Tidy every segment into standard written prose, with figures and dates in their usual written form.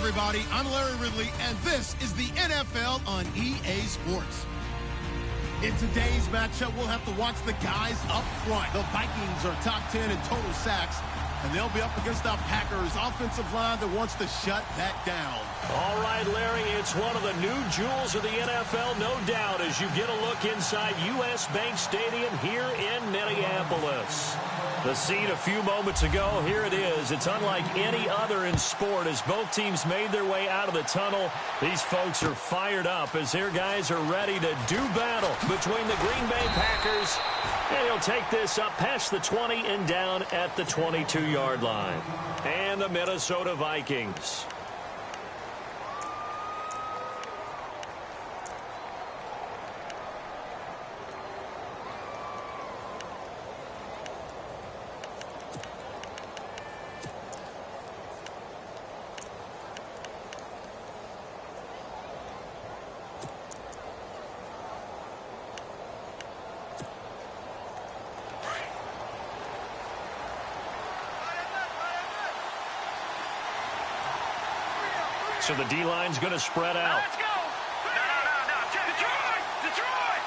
everybody. I'm Larry Ridley, and this is the NFL on EA Sports. In today's matchup, we'll have to watch the guys up front. The Vikings are top 10 in total sacks, and they'll be up against our Packers offensive line that wants to shut that down. All right, Larry, it's one of the new jewels of the NFL, no doubt, as you get a look inside U.S. Bank Stadium here in Minneapolis. The scene a few moments ago, here it is. It's unlike any other in sport as both teams made their way out of the tunnel. These folks are fired up as their guys are ready to do battle between the Green Bay Packers. And he'll take this up past the 20 and down at the 22-yard line. And the Minnesota Vikings. So the D-line's going to spread out. Let's go. No. Detroit.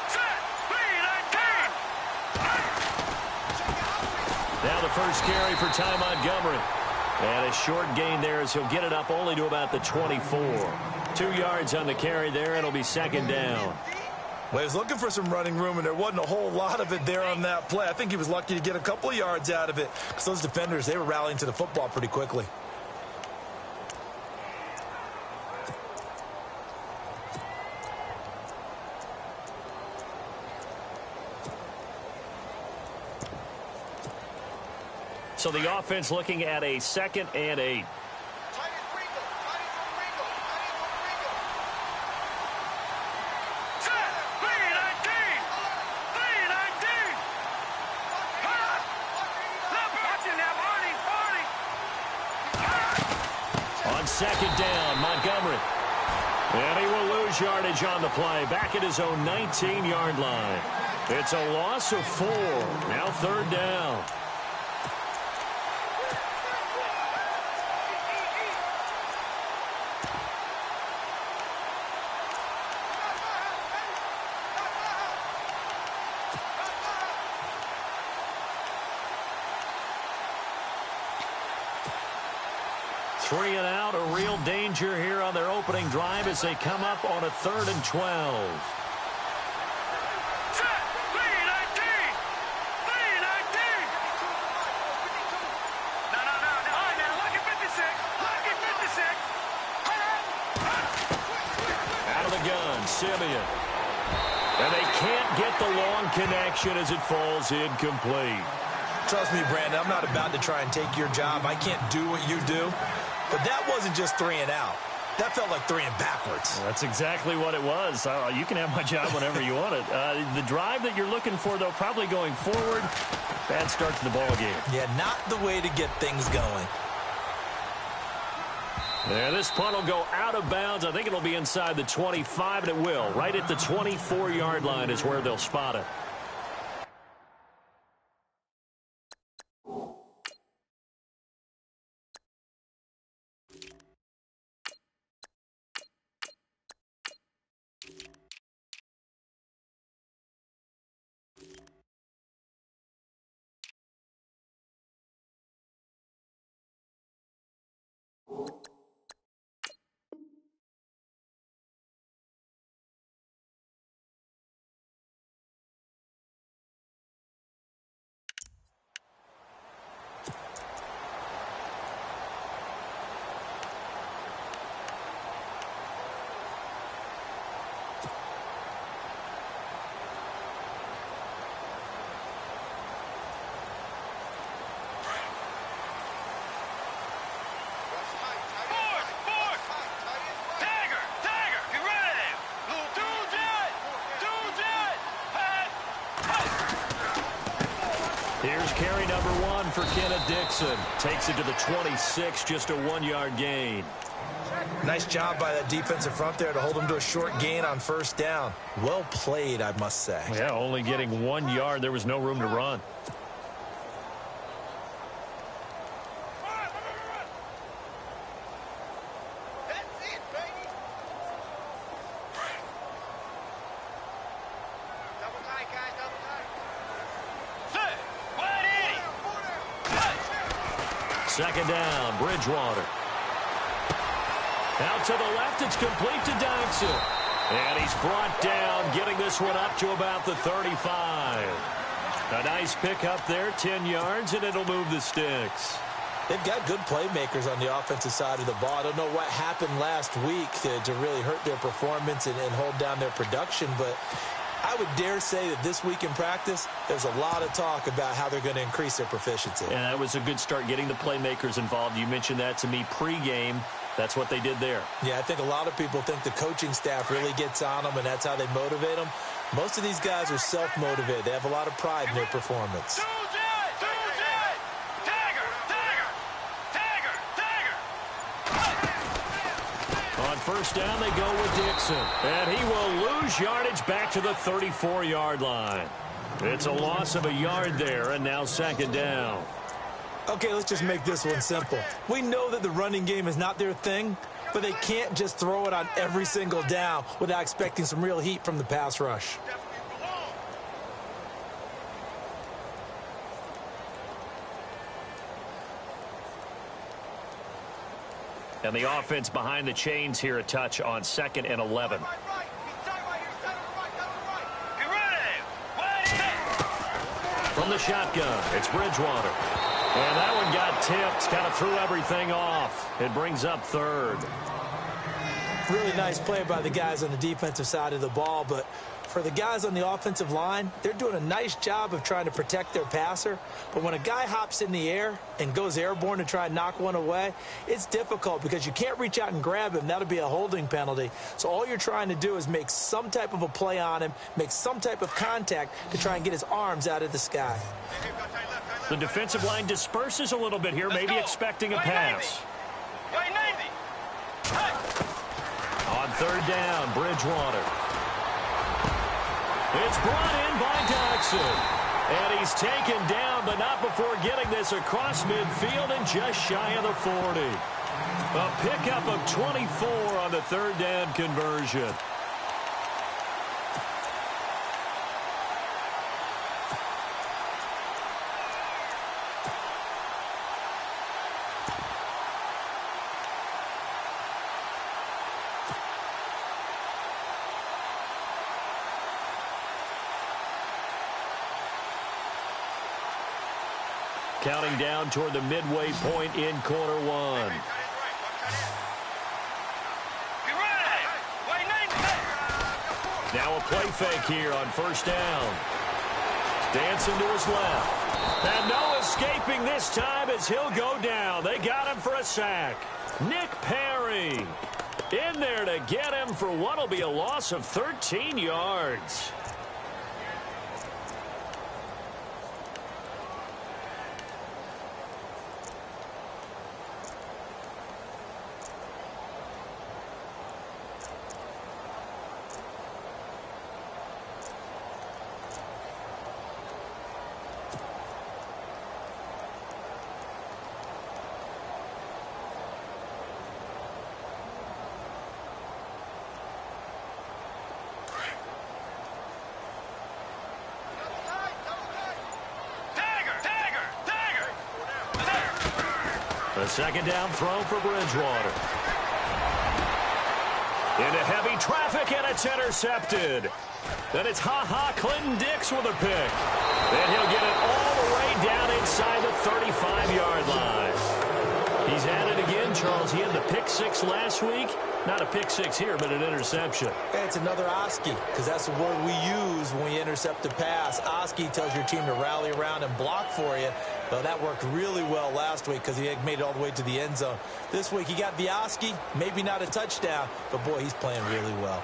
Set. Speed. Now the first carry for Ty Montgomery. And a short gain there as he'll get it up only to about the 24. 2 yards on the carry there. It'll be second down. Well, he was looking for some running room, and there wasn't a whole lot of it there on that play. I think he was lucky to get a couple of yards out of it because those defenders, they were rallying to the football pretty quickly. So the offense looking at a 2nd and 8. On second down, Montgomery. And he will lose yardage on the play. Back at his own 19-yard line. It's a loss of 4. Now third down. Three and out, a real danger here on their opening drive as they come up on a 3rd and 12. Out of the gun, Simeon. And they can't get the long connection as it falls incomplete. Trust me, Brandon, I'm not about to try and take your job. I can't do what you do. But that wasn't just 3 and out. That felt like 3 and backwards. That's exactly what it was. You can have my job whenever you want it. The drive that you're looking for, though, probably going forward. Bad start to the ball game. Yeah, not the way to get things going. Yeah, this punt will go out of bounds. I think it'll be inside the 25, and it will. Right at the 24-yard line is where they'll spot it. Here's carry number 1 for Kenneth Dixon. Takes it to the 26, just a 1-yard gain. Nice job by that defensive front there to hold him to a short gain on first down. Well played, I must say. Yeah, only getting 1 yard. There was no room to run. Second down, Bridgewater. Out to the left, it's complete to Dodson. And he's brought down, getting this one up to about the 35. A nice pickup there, 10 yards, and it'll move the sticks. They've got good playmakers on the offensive side of the ball. I don't know what happened last week to really hurt their performance and hold down their production, but I would dare say that this week in practice, there's a lot of talk about how they're going to increase their proficiency. And that was a good start, getting the playmakers involved. You mentioned that to me pregame. That's what they did there. Yeah, I think a lot of people think the coaching staff really gets on them, and that's how they motivate them. Most of these guys are self-motivated. They have a lot of pride in their performance. On first down, they go with Dixon. And he will lose yardage back to the 34-yard line. It's a loss of a yard there, and now second down. Okay, let's just make this one simple. We know that the running game is not their thing, but they can't just throw it on every single down without expecting some real heat from the pass rush. And the offense behind the chains here, a touch on 2nd and 11. From the shotgun, it's Bridgewater. And that one got tipped, kind of threw everything off. It brings up 3rd. Really nice play by the guys on the defensive side of the ball, but for the guys on the offensive line, they're doing a nice job of trying to protect their passer. But when a guy hops in the air and goes airborne to try and knock one away, it's difficult because you can't reach out and grab him. That'll be a holding penalty. So all you're trying to do is make some type of a play on him, make some type of contact to try and get his arms out of the sky. The defensive line disperses a little bit here, maybe expecting a pass. On 3rd down, Bridgewater. It's brought in by Dodson. And he's taken down, but not before getting this across midfield and just shy of the 40. A pickup of 24 on the 3rd down conversion. Counting down toward the midway point in quarter 1. Now a play fake here on first down. Dancing to his left. And no escaping this time as he'll go down. They got him for a sack. Nick Perry in there to get him for what will be a loss of 13 yards. A second down throw for Bridgewater. Into heavy traffic, and it's intercepted. Then it's Clinton Dix with a pick. And he'll get it all the way down inside the 35-yard line. He's at it again, Charles. He had the pick 6 last week. Not a pick 6 here, but an interception. It's another Oski, because that's the word we use when we intercept a pass. Oski tells your team to rally around and block for you. Well, that worked really well last week because he had made it all the way to the end zone. This week, he got the Oski, maybe not a touchdown, but, boy, he's playing really well.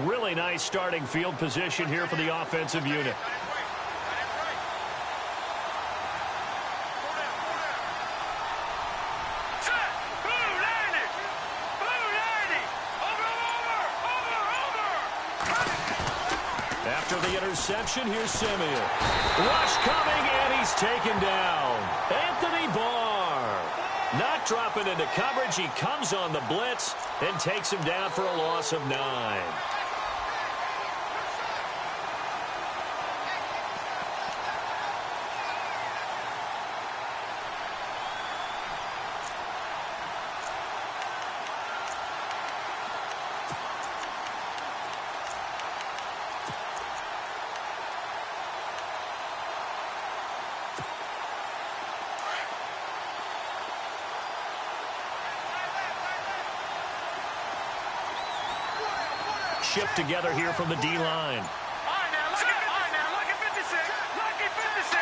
Really nice starting field position here for the offensive unit. After the interception, here's Simeon. Rush coming, and he's taken down. Anthony Barr. Not dropping into coverage. He comes on the blitz and takes him down for a loss of 9. shift together here from the D-line. All right, now, look at 56. Lucky 56.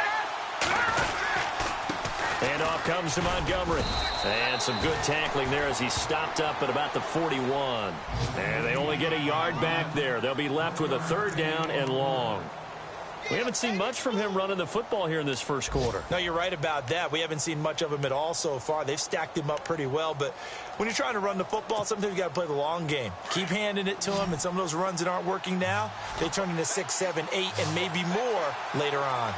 Handoff comes to Montgomery. And some good tackling there as he stopped up at about the 41. And they only get a yard back there. They'll be left with a 3rd down and long. We haven't seen much from him running the football here in this first quarter. No, you're right about that. We haven't seen much of him at all so far. They've stacked him up pretty well, but when you're trying to run the football, sometimes you got to play the long game. Keep handing it to him, and some of those runs that aren't working now, they turn into 6, 7, 8, and maybe more later on.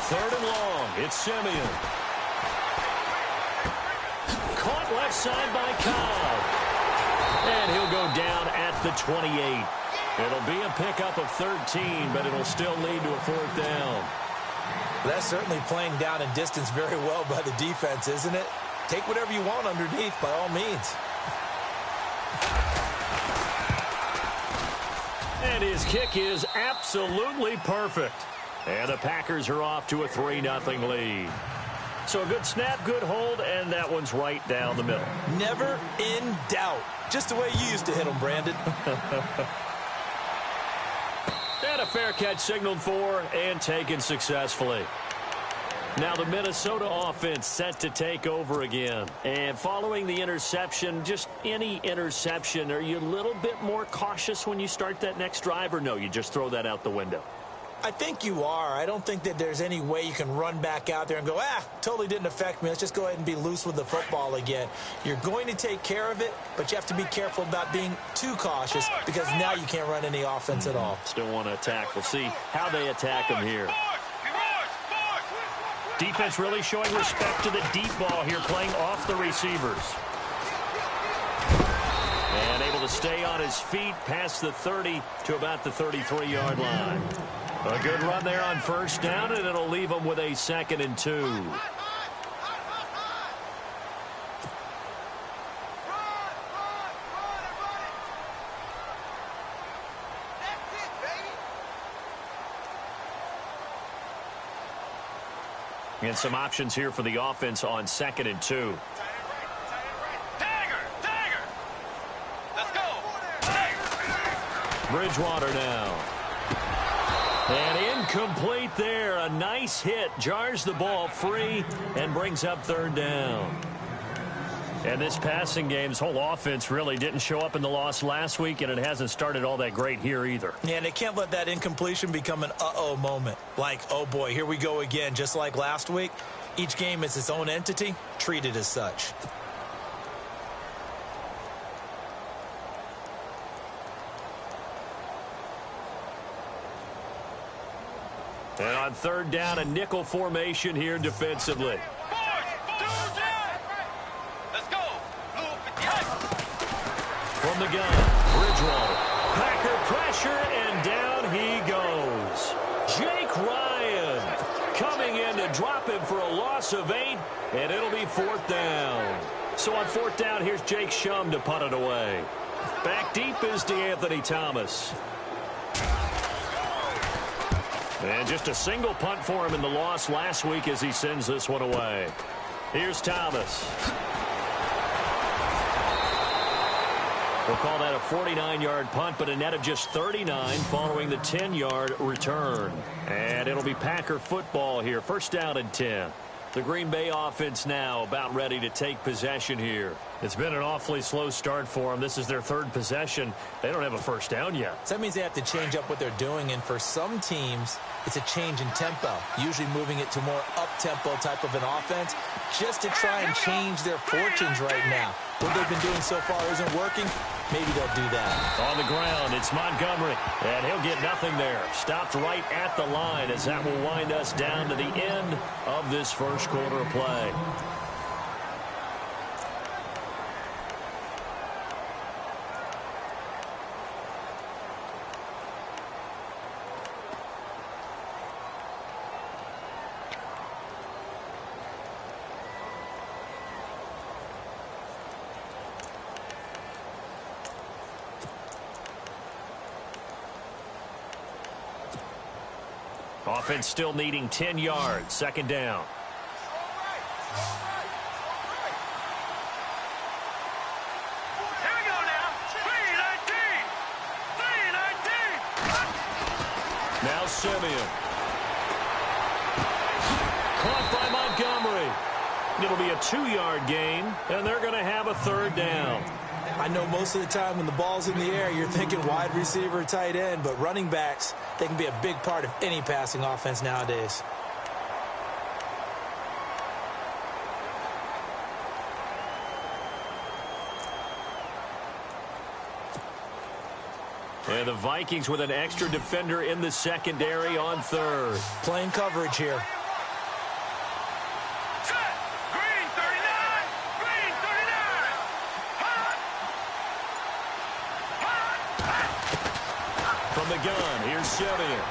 Third and long. It's Simeon. Caught left side by Cobb. And he'll go down at the 28. It'll be a pickup of 13, but it'll still lead to a 4th down. That's certainly playing down in distance very well by the defense, isn't it? Take whatever you want underneath, by all means. And his kick is absolutely perfect. And the Packers are off to a 3-0 lead. So a good snap, good hold, and that one's right down the middle. Never in doubt. Just the way you used to hit them, Brandon. And a fair catch signaled for and taken successfully. Now the Minnesota offense set to take over again. And following the interception, just any interception, are you a little bit more cautious when you start that next drive, or no, you just throw that out the window? I think you are. I don't think that there's any way you can run back out there and go, totally didn't affect me. Let's just go ahead and be loose with the football again. You're going to take care of it, but you have to be careful about being too cautious because now you can't run any offense at all. Still want to attack. We'll see how they attack him here. Defense really showing respect to the deep ball here, playing off the receivers. And able to stay on his feet past the 30 to about the 33-yard line. A good run there on 1st down, and it'll leave them with a 2nd and 2. And some options here for the offense on 2nd and 2. Let's go. Bridgewater now. And incomplete there. A nice hit. Jars the ball free and brings up 3rd down. And this passing game's whole offense really didn't show up in the loss last week, and it hasn't started all that great here either. Yeah, and they can't let that incompletion become an uh-oh moment. Like, oh boy, here we go again, just like last week. Each game is its own entity, treated as such. And on 3rd down, a nickel formation here defensively. Let's go. From the gun, Bridgewater. Packer pressure, and down he goes. Jake Ryan coming in to drop him for a loss of 8, and it'll be 4th down. So on 4th down, here's Jake Shum to punt it away. Back deep is DeAnthony Thomas. And just a single punt for him in the loss last week as he sends this one away. Here's Thomas. We'll call that a 49-yard punt, but a net of just 39 following the 10-yard return. And it'll be Packer football here. 1st down and 10. The Green Bay offense now about ready to take possession here. It's been an awfully slow start for them. This is their 3rd possession. They don't have a 1st down yet. So that means they have to change up what they're doing, and for some teams, it's a change in tempo, usually moving it to more up-tempo type of an offense just to try and change their fortunes right now. What they've been doing so far isn't working. Maybe they'll do that. On the ground, it's Montgomery, and he'll get nothing there. Stopped right at the line as that will wind us down to the end of this first quarter of play. Offense still needing 10 yards. 2nd down. Here we go now. 3-19. 3-19. Now Simeon. Caught by Montgomery. It'll be a 2-yard gain, and they're going to have a third down. I know most of the time when the ball's in the air, you're thinking wide receiver, tight end, but running backs, they can be a big part of any passing offense nowadays. And the Vikings with an extra defender in the secondary on third. Playing coverage here. Set. Green 39. Green 39. Hot. Hot. From the gun, here's Simeon.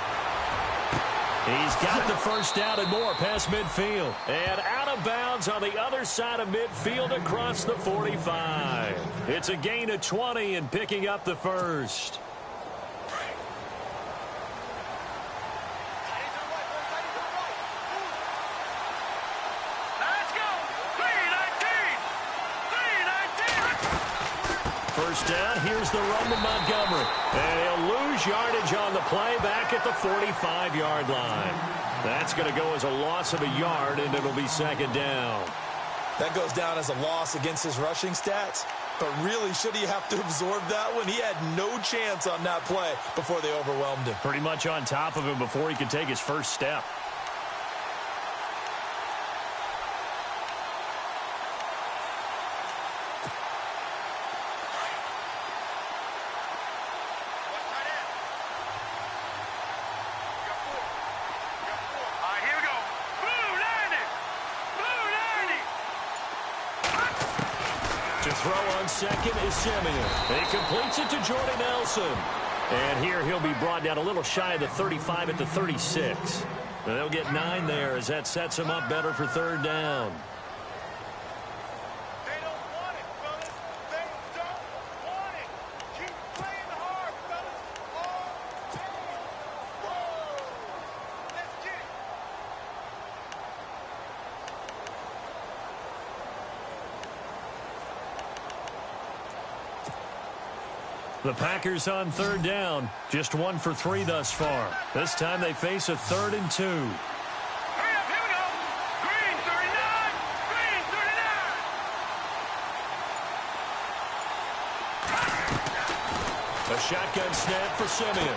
He's got the first down and more past midfield. And out of bounds on the other side of midfield across the 45. It's a gain of 20 and picking up the first. Let's go. 3-19. 3-19. First down, here's the run to Montgomery. And he'll lose yardage on the play back at the 45-yard line. That's going to go as a loss of a yard, and it'll be second down. That goes down as a loss against his rushing stats. But really, should he have to absorb that one? He had no chance on that play before they overwhelmed him. Pretty much on top of him before he could take his first step. All right, here we go. Blue 90. Blue 90. To throw on second is Simeon. He completes it to Jordy Nelson. And here he'll be brought down a little shy of the 35 at the 36. And they'll get 9 there as that sets him up better for third down. They don't want it, fellas. They don't want it. Keep playing hard, fellas. All day. Whoa. Let's get it. The Packers on third down. Just 1 for 3 thus far. This time they face a 3rd and 2. Hurry up, here we go. Green 39. Green 39. A shotgun snap for Simeon.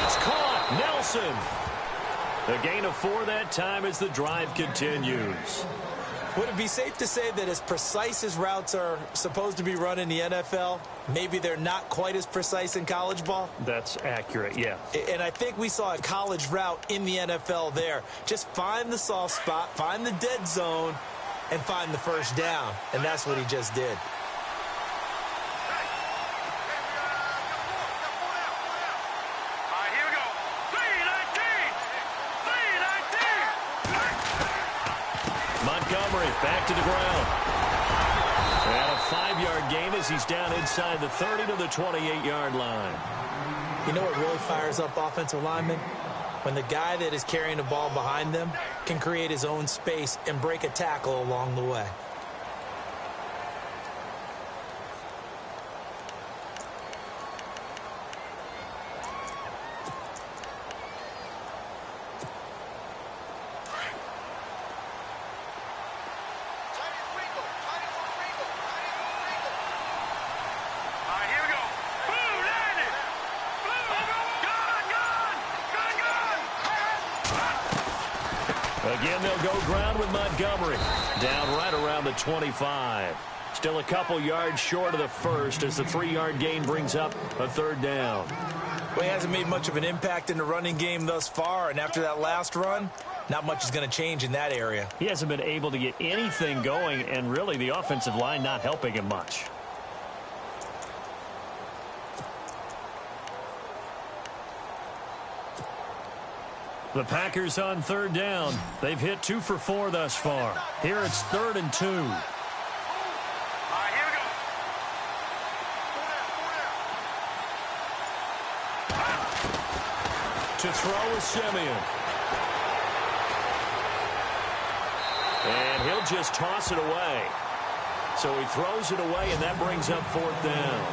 It's caught. Nelson. A gain of 4 that time as the drive continues. Would it be safe to say that as precise as routes are supposed to be run in the NFL, maybe they're not quite as precise in college ball? That's accurate, yeah. And I think we saw a college route in the NFL there. Just find the soft spot, find the dead zone, and find the first down. And that's what he just did. All right, here we go. 3-19. 3-19. Montgomery back to the ground. And a 5-yard gain as he's down inside the 30 to the 28-yard line. You know what really fires up offensive linemen? When the guy that is carrying the ball behind them can create his own space and break a tackle along the way. All right, here we go. Blue 90. Blue. Gun. Again, they'll go ground with Montgomery. Down right around the 25. Still a couple yards short of the first as the 3-yard gain brings up a third down. Well, he hasn't made much of an impact in the running game thus far, and after that last run, not much is going to change in that area. He hasn't been able to get anything going, and really the offensive line not helping him much. The Packers on third down. They've hit 2 for 4 thus far. Here it's 3rd and 2. All right, here we go. To throw is Simeon. And he'll he'll just toss it away. So he throws it away, and that brings up 4th down.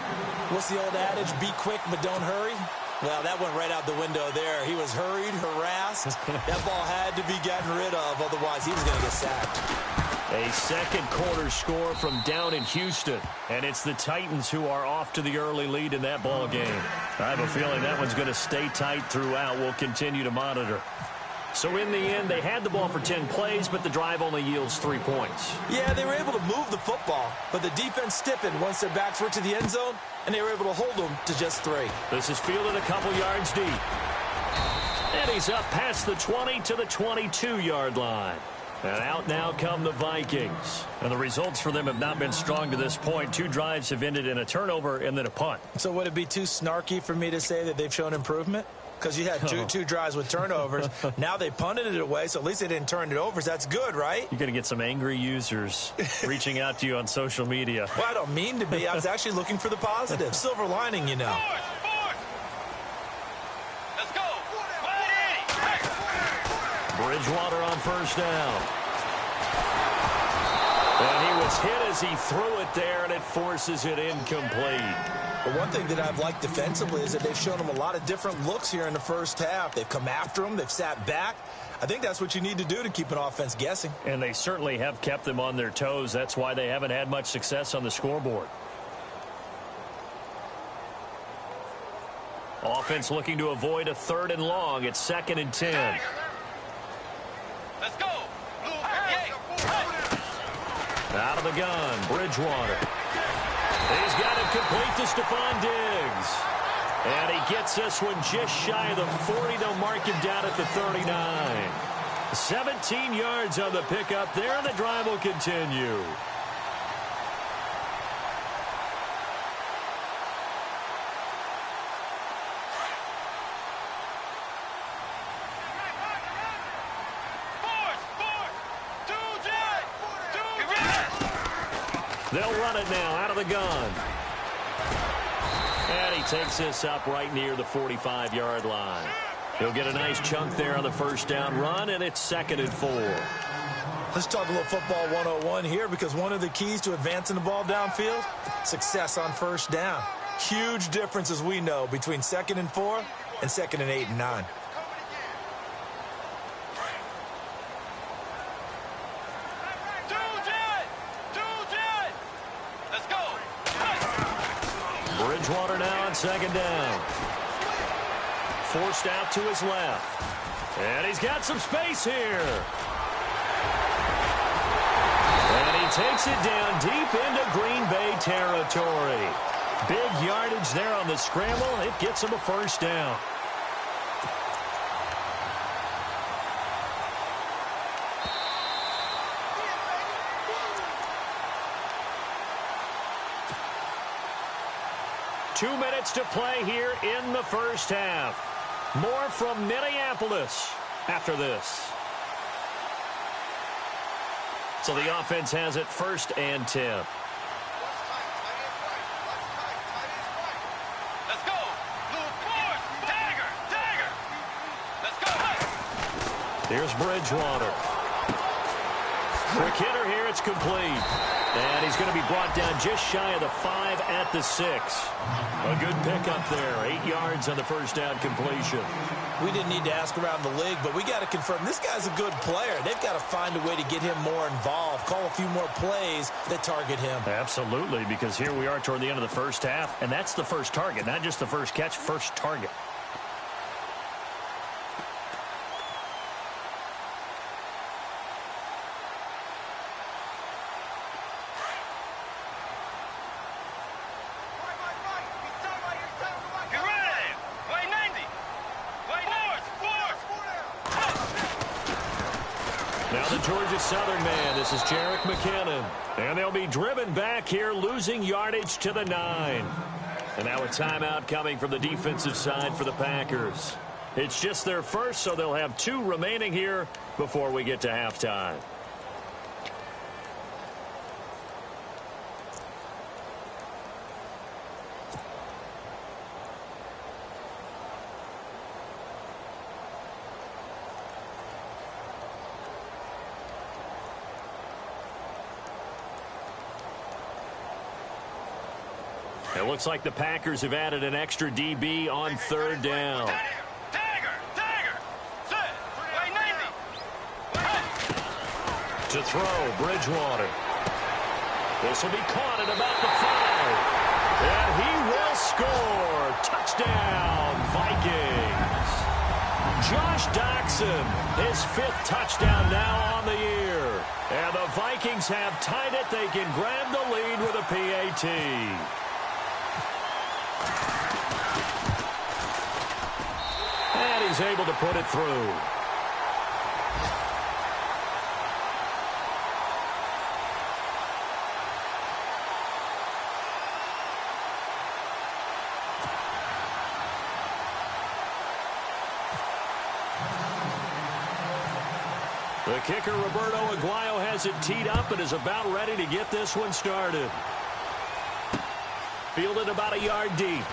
What's the old adage? Be quick, but don't hurry. Well, that went right out the window there. He was hurried, harassed. That ball had to be gotten rid of, otherwise he was going to get sacked. A second quarter score from down in Houston, and it's the Titans who are off to the early lead in that ball game. I have a feeling that one's going to stay tight throughout. We'll continue to monitor. So in the end, they had the ball for 10 plays, but the drive only yields 3 points. Yeah, they were able to move the football, but the defense stiffened once their backs were to the end zone, and they were able to hold them to just 3. This is fielded a couple yards deep. And he's up past the 20 to the 22-yard line. And out now come the Vikings. And the results for them have not been strong to this point. 2 drives have ended in a turnover and then a punt. So would it be too snarky for me to say that they've shown improvement? Because you had two drives with turnovers. Now they punted it away, so at least they didn't turn it over. So that's good, right? You're going to get some angry users reaching out to you on social media. Well, I don't mean to be. I was actually looking for the positive. Silver lining, you know. Let's go. Bridgewater on 1st down. And he was hit as he threw it there, and it forces it incomplete. But one thing that I've liked defensively is that they've shown them a lot of different looks here in the first half. They've come after them. They've sat back. I think that's what you need to do to keep an offense guessing. And they certainly have kept them on their toes. That's why they haven't had much success on the scoreboard. Offense looking to avoid a 3rd and long. It's 2nd and 10. Let's go. Out of the gun, Bridgewater. He's got it complete to Stephon Diggs. And he gets this one just shy of the 40. They'll mark him down at the 39. 17 yards on the pickup there, and the drive will continue. They'll run it now out of the gun. And he takes this up right near the 45-yard line. He'll get a nice chunk there on the 1st down run, and it's 2nd and 4. Let's talk a little football 101 here, because one of the keys to advancing the ball downfield, success on 1st down. Huge difference, as we know, between 2nd and 4 and 2nd and 8 and 9. Bridgewater now on 2nd down. Forced out to his left. And he's got some space here. And he takes it down deep into Green Bay territory. Big yardage there on the scramble. It gets him a 1st down. Two minutes to play here in the first half. More from Minneapolis after this. So the offense has it 1st and 10. Let's go. Dagger. Let's go. Here's Bridgewater. Quick hitter here. It's complete. And he's going to be brought down just shy of the 5 at the 6. A good pickup there. 8 yards on the 1st down completion. We didn't need to ask around the league, but we got to confirm this guy's a good player. They've got to find a way to get him more involved, call a few more plays that target him. Absolutely, because here we are toward the end of the first half, and that's the first target, not just the first catch, first target. Now the Georgia Southern man, this is Jerick McKinnon. And they'll be driven back here, losing yardage to the 9. And now a timeout coming from the defensive side for the Packers. It's just their first, so they'll have 2 remaining here before we get to halftime. It looks like the Packers have added an extra DB on third down. To throw, Bridgewater. This will be caught at about the 5. And he will score. Touchdown, Vikings. Josh Doxson, his 5th touchdown now on the year. And the Vikings have tied it. They can grab the lead with a PAT. And he's able to put it through. The kicker, Roberto Aguayo, has it teed up and is about ready to get this one started. Fielded about a yard deep.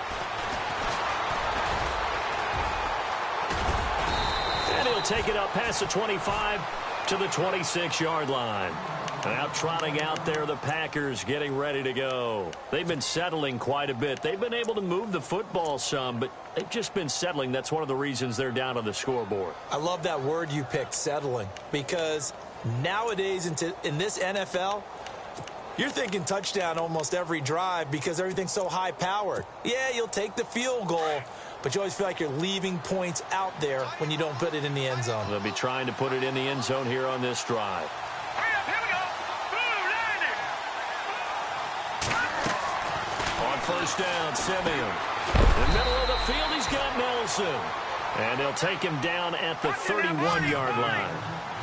And he'll take it up past the 25 to the 26-yard line. Now trotting out there, the Packers getting ready to go. They've been settling quite a bit. They've been able to move the football some, but they've just been settling. That's one of the reasons they're down on the scoreboard. I love that word you picked, settling, because nowadays in this NFL, you're thinking touchdown almost every drive because everything's so high-powered. Yeah, you'll take the field goal, but you always feel like you're leaving points out there when you don't put it in the end zone. They'll be trying to put it in the end zone here on this drive. First down, Simeon. In the middle of the field, he's got Nelson. And they'll take him down at the 31-yard line.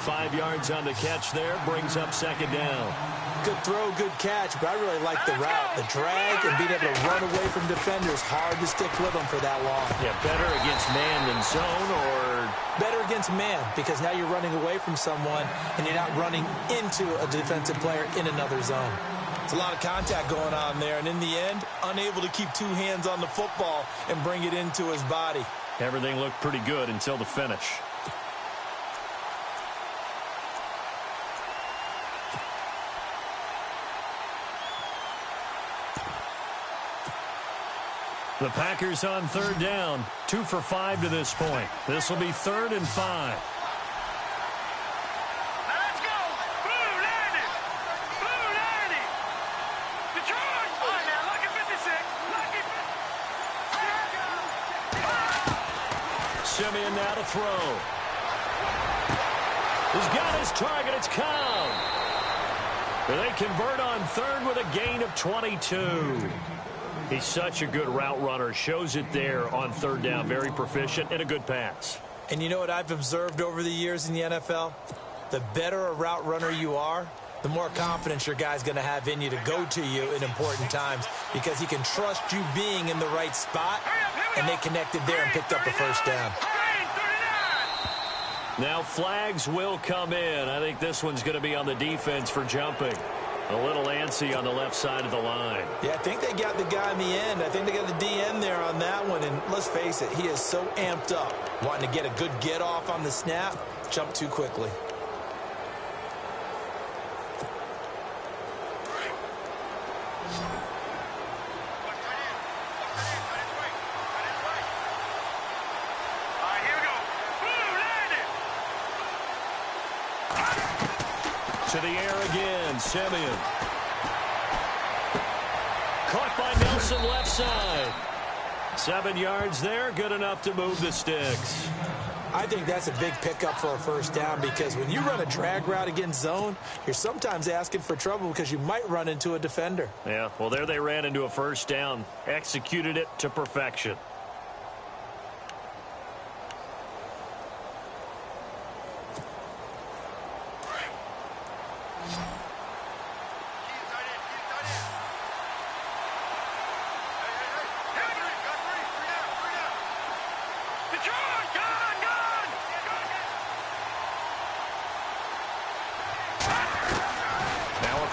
5 yards on the catch there, brings up second down. Good throw, good catch, but I really like the route. The drag and being able to run away from defenders, hard to stick with them for that long. Yeah, better against man than zone, or? Better against man, because now you're running away from someone and you're not running into a defensive player in another zone. It's a lot of contact going on there, and in the end, unable to keep 2 hands on the football and bring it into his body. Everything looked pretty good until the finish. The Packers on third down, 2 for 5 to this point. This will be 3rd and 5. Simeon now to throw. He's got his target. It's Cobb. They convert on 3rd with a gain of 22. He's such a good route runner. Shows it there on 3rd down. Very proficient and a good pass. And you know what I've observed over the years in the NFL? The better a route runner you are, the more confidence your guy's going to have in you to go to you in important times because he can trust you being in the right spot, and they connected there and picked up a first down. Now flags will come in. I think this one's going to be on the defense for jumping. A little antsy on the left side of the line. Yeah, I think they got the guy in the end. I think they got the DN there on that one, and let's face it, he is so amped up, wanting to get a good get off on the snap, jump too quickly. To the air again, Simeon. Caught by Nelson left side. 7 yards there, good enough to move the sticks. I think that's a big pickup for a first down because when you run a drag route against zone, you're sometimes asking for trouble because you might run into a defender. Yeah, well, there they ran into a first down, executed it to perfection.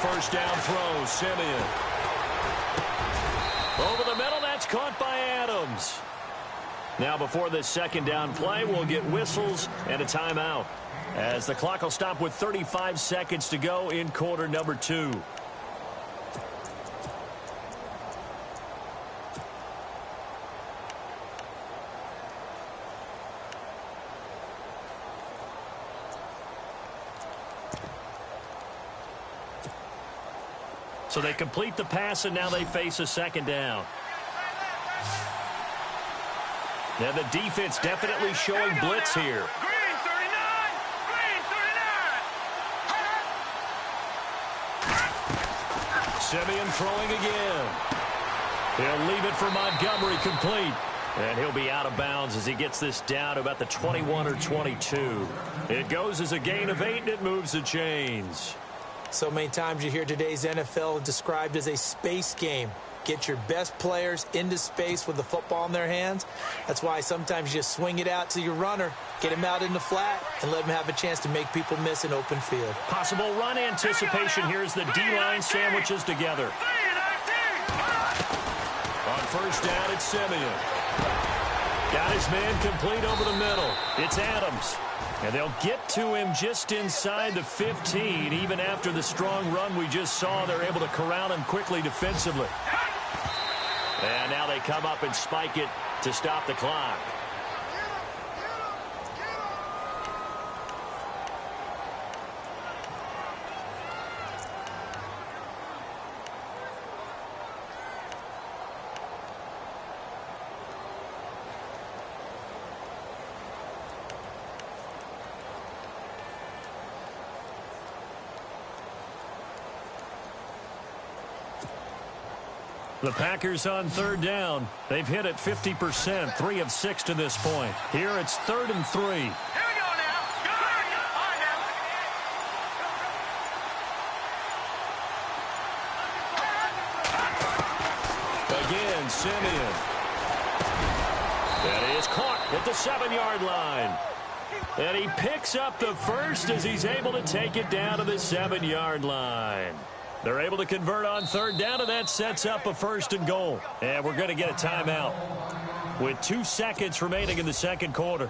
First down throw, Simeon. Over the middle, that's caught by Adams. Now before this second down play, we'll get whistles and a timeout, as the clock will stop with 35 seconds to go in quarter number 2. So they complete the pass, and now they face a second down. And the defense definitely showing blitz here. Green 39! Green 39! Simeon throwing again. He'll leave it for Montgomery, complete. And he'll be out of bounds as he gets this down to about the 21 or 22. It goes as a gain of 8, and it moves the chains. So many times you hear today's NFL described as a space game. Get your best players into space with the football in their hands. That's why sometimes you just swing it out to your runner, get him out in the flat, and let him have a chance to make people miss an open field. Possible run anticipation here as the D-line sandwiches together. On first down, it's Simeon. Got his man complete over the middle. It's Adams. And they'll get to him just inside the 15. Even after the strong run we just saw, they're able to corral him quickly defensively. And now they come up and spike it to stop the clock. The Packers on third down. They've hit it 50%, 3 of 6 to this point. Here it's 3rd and 3. Here we go now. Go on now. Again, Simeon. That is caught at the 7-yard line. And he picks up the first as he's able to take it down to the 7-yard line. They're able to convert on third down, and that sets up a 1st and goal. And we're going to get a timeout with 2 seconds remaining in the second quarter.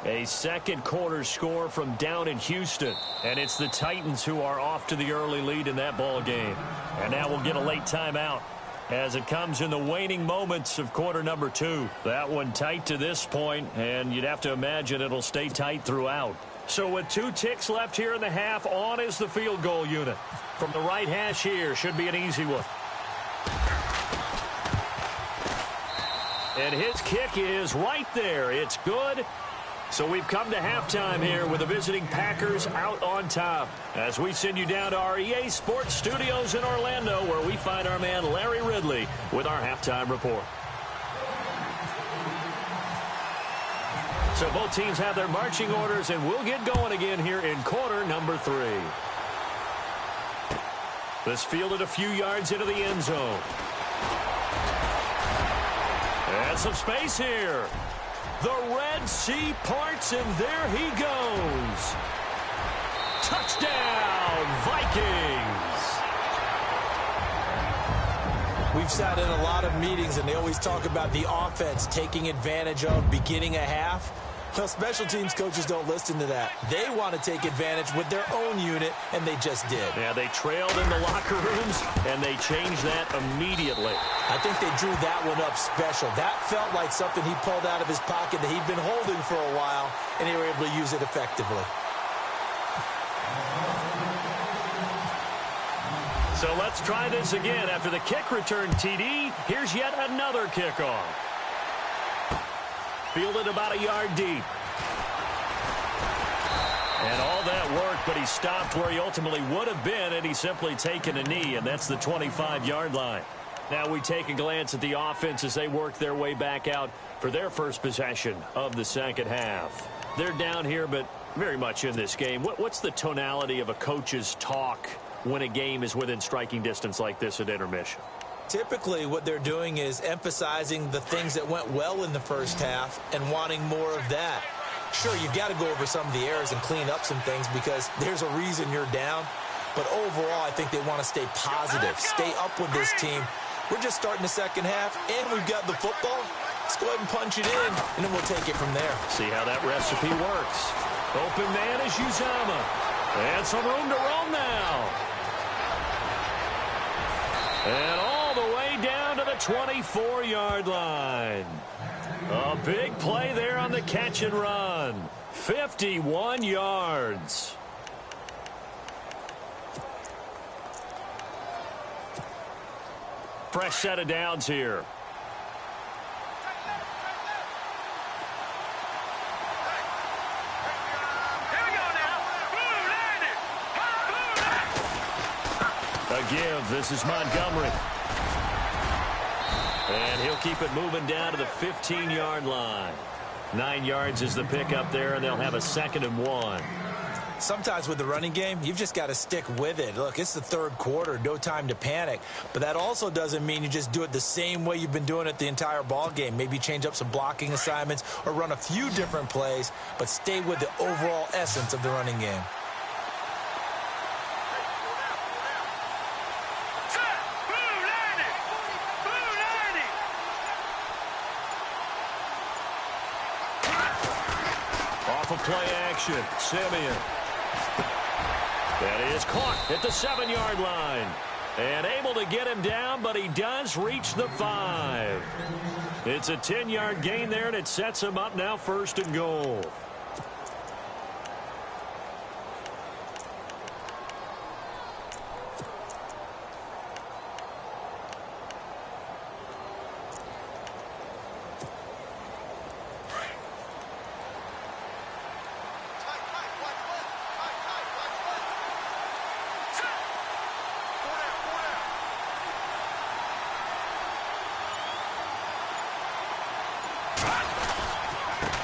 A second quarter score from down in Houston. And it's the Titans who are off to the early lead in that ball game. And now we'll get a late timeout as it comes in the waning moments of quarter number 2. That one tight to this point, and you'd have to imagine it'll stay tight throughout. So with 2 ticks left here in the half, on is the field goal unit. From the right hash here, should be an easy one. And his kick is right there. It's good. So we've come to halftime here with the visiting Packers out on top. As we send you down to our EA Sports Studios in Orlando, where we find our man Larry Ridley with our halftime report. So both teams have their marching orders, and we'll get going again here in quarter number 3. This fielded a few yards into the end zone. And some space here. The Red Sea parts, and there he goes. Touchdown, Vikings. We've sat in a lot of meetings, and they always talk about the offense taking advantage of beginning a half. Well, special teams coaches don't listen to that. They want to take advantage with their own unit, and they just did. Yeah, they trailed in the locker rooms, and they changed that immediately. I think they drew that one up special. That felt like something he pulled out of his pocket that he'd been holding for a while, and they were able to use it effectively. So let's try this again. After the kick return TD, here's yet another kickoff. Fielded about a yard deep. And all that work, but he stopped where he ultimately would have been, and he's simply taken a knee, and that's the 25-yard line. Now we take a glance at the offense as they work their way back out for their first possession of the second half. They're down here, but very much in this game. What's the tonality of a coach's talk when a game is within striking distance like this at intermission? Typically, what they're doing is emphasizing the things that went well in the first half and wanting more of that. Sure, you've got to go over some of the errors and clean up some things because there's a reason you're down. But overall, I think they want to stay positive, stay up with this team. We're just starting the second half, and we've got the football. Let's go ahead and punch it in, and then we'll take it from there. See how that recipe works. Open man is Uzama. And some room to roam now. And all the way down to the 24-yard line. A big play there on the catch and run. 51 yards. Fresh set of downs here. A give. This is Montgomery. And he'll keep it moving down to the 15-yard line. 9 yards is the pickup there, and they'll have a 2nd and 1. Sometimes with the running game, you've just got to stick with it. Look, it's the third quarter, no time to panic. But that also doesn't mean you just do it the same way you've been doing it the entire ball game. Maybe change up some blocking assignments or run a few different plays, but stay with the overall essence of the running game. Off of play action, Simeon. That is caught at the 7-yard line. And able to get him down, but he does reach the 5. It's a 10-yard gain there, and it sets him up now 1st and goal.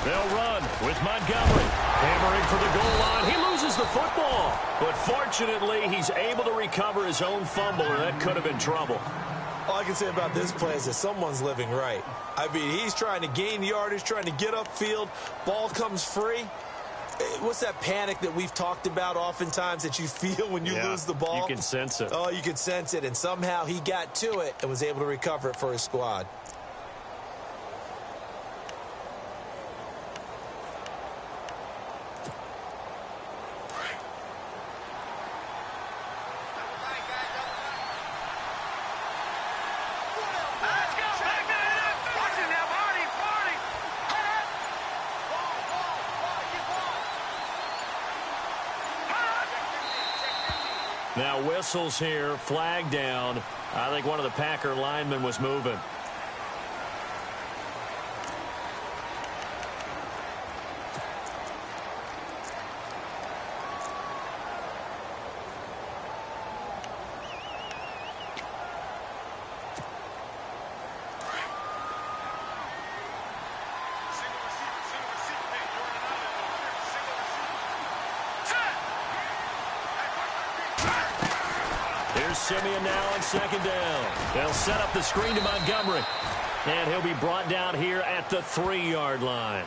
They'll run with Montgomery. Hammering for the goal line. He loses the football. But fortunately, he's able to recover his own fumble, or that could have been trouble. All I can say about this play is that someone's living right. I mean, he's trying to gain yardage, trying to get upfield. Ball comes free. What's that panic that we've talked about oftentimes that you feel when you lose the ball? You can sense it. Oh, you can sense it. And somehow he got to it and was able to recover it for his squad. Now whistles here, flag down. I think one of the Packer linemen was moving. Here's Simeon now on 2nd down. They'll set up the screen to Montgomery. And he'll be brought down here at the 3-yard line.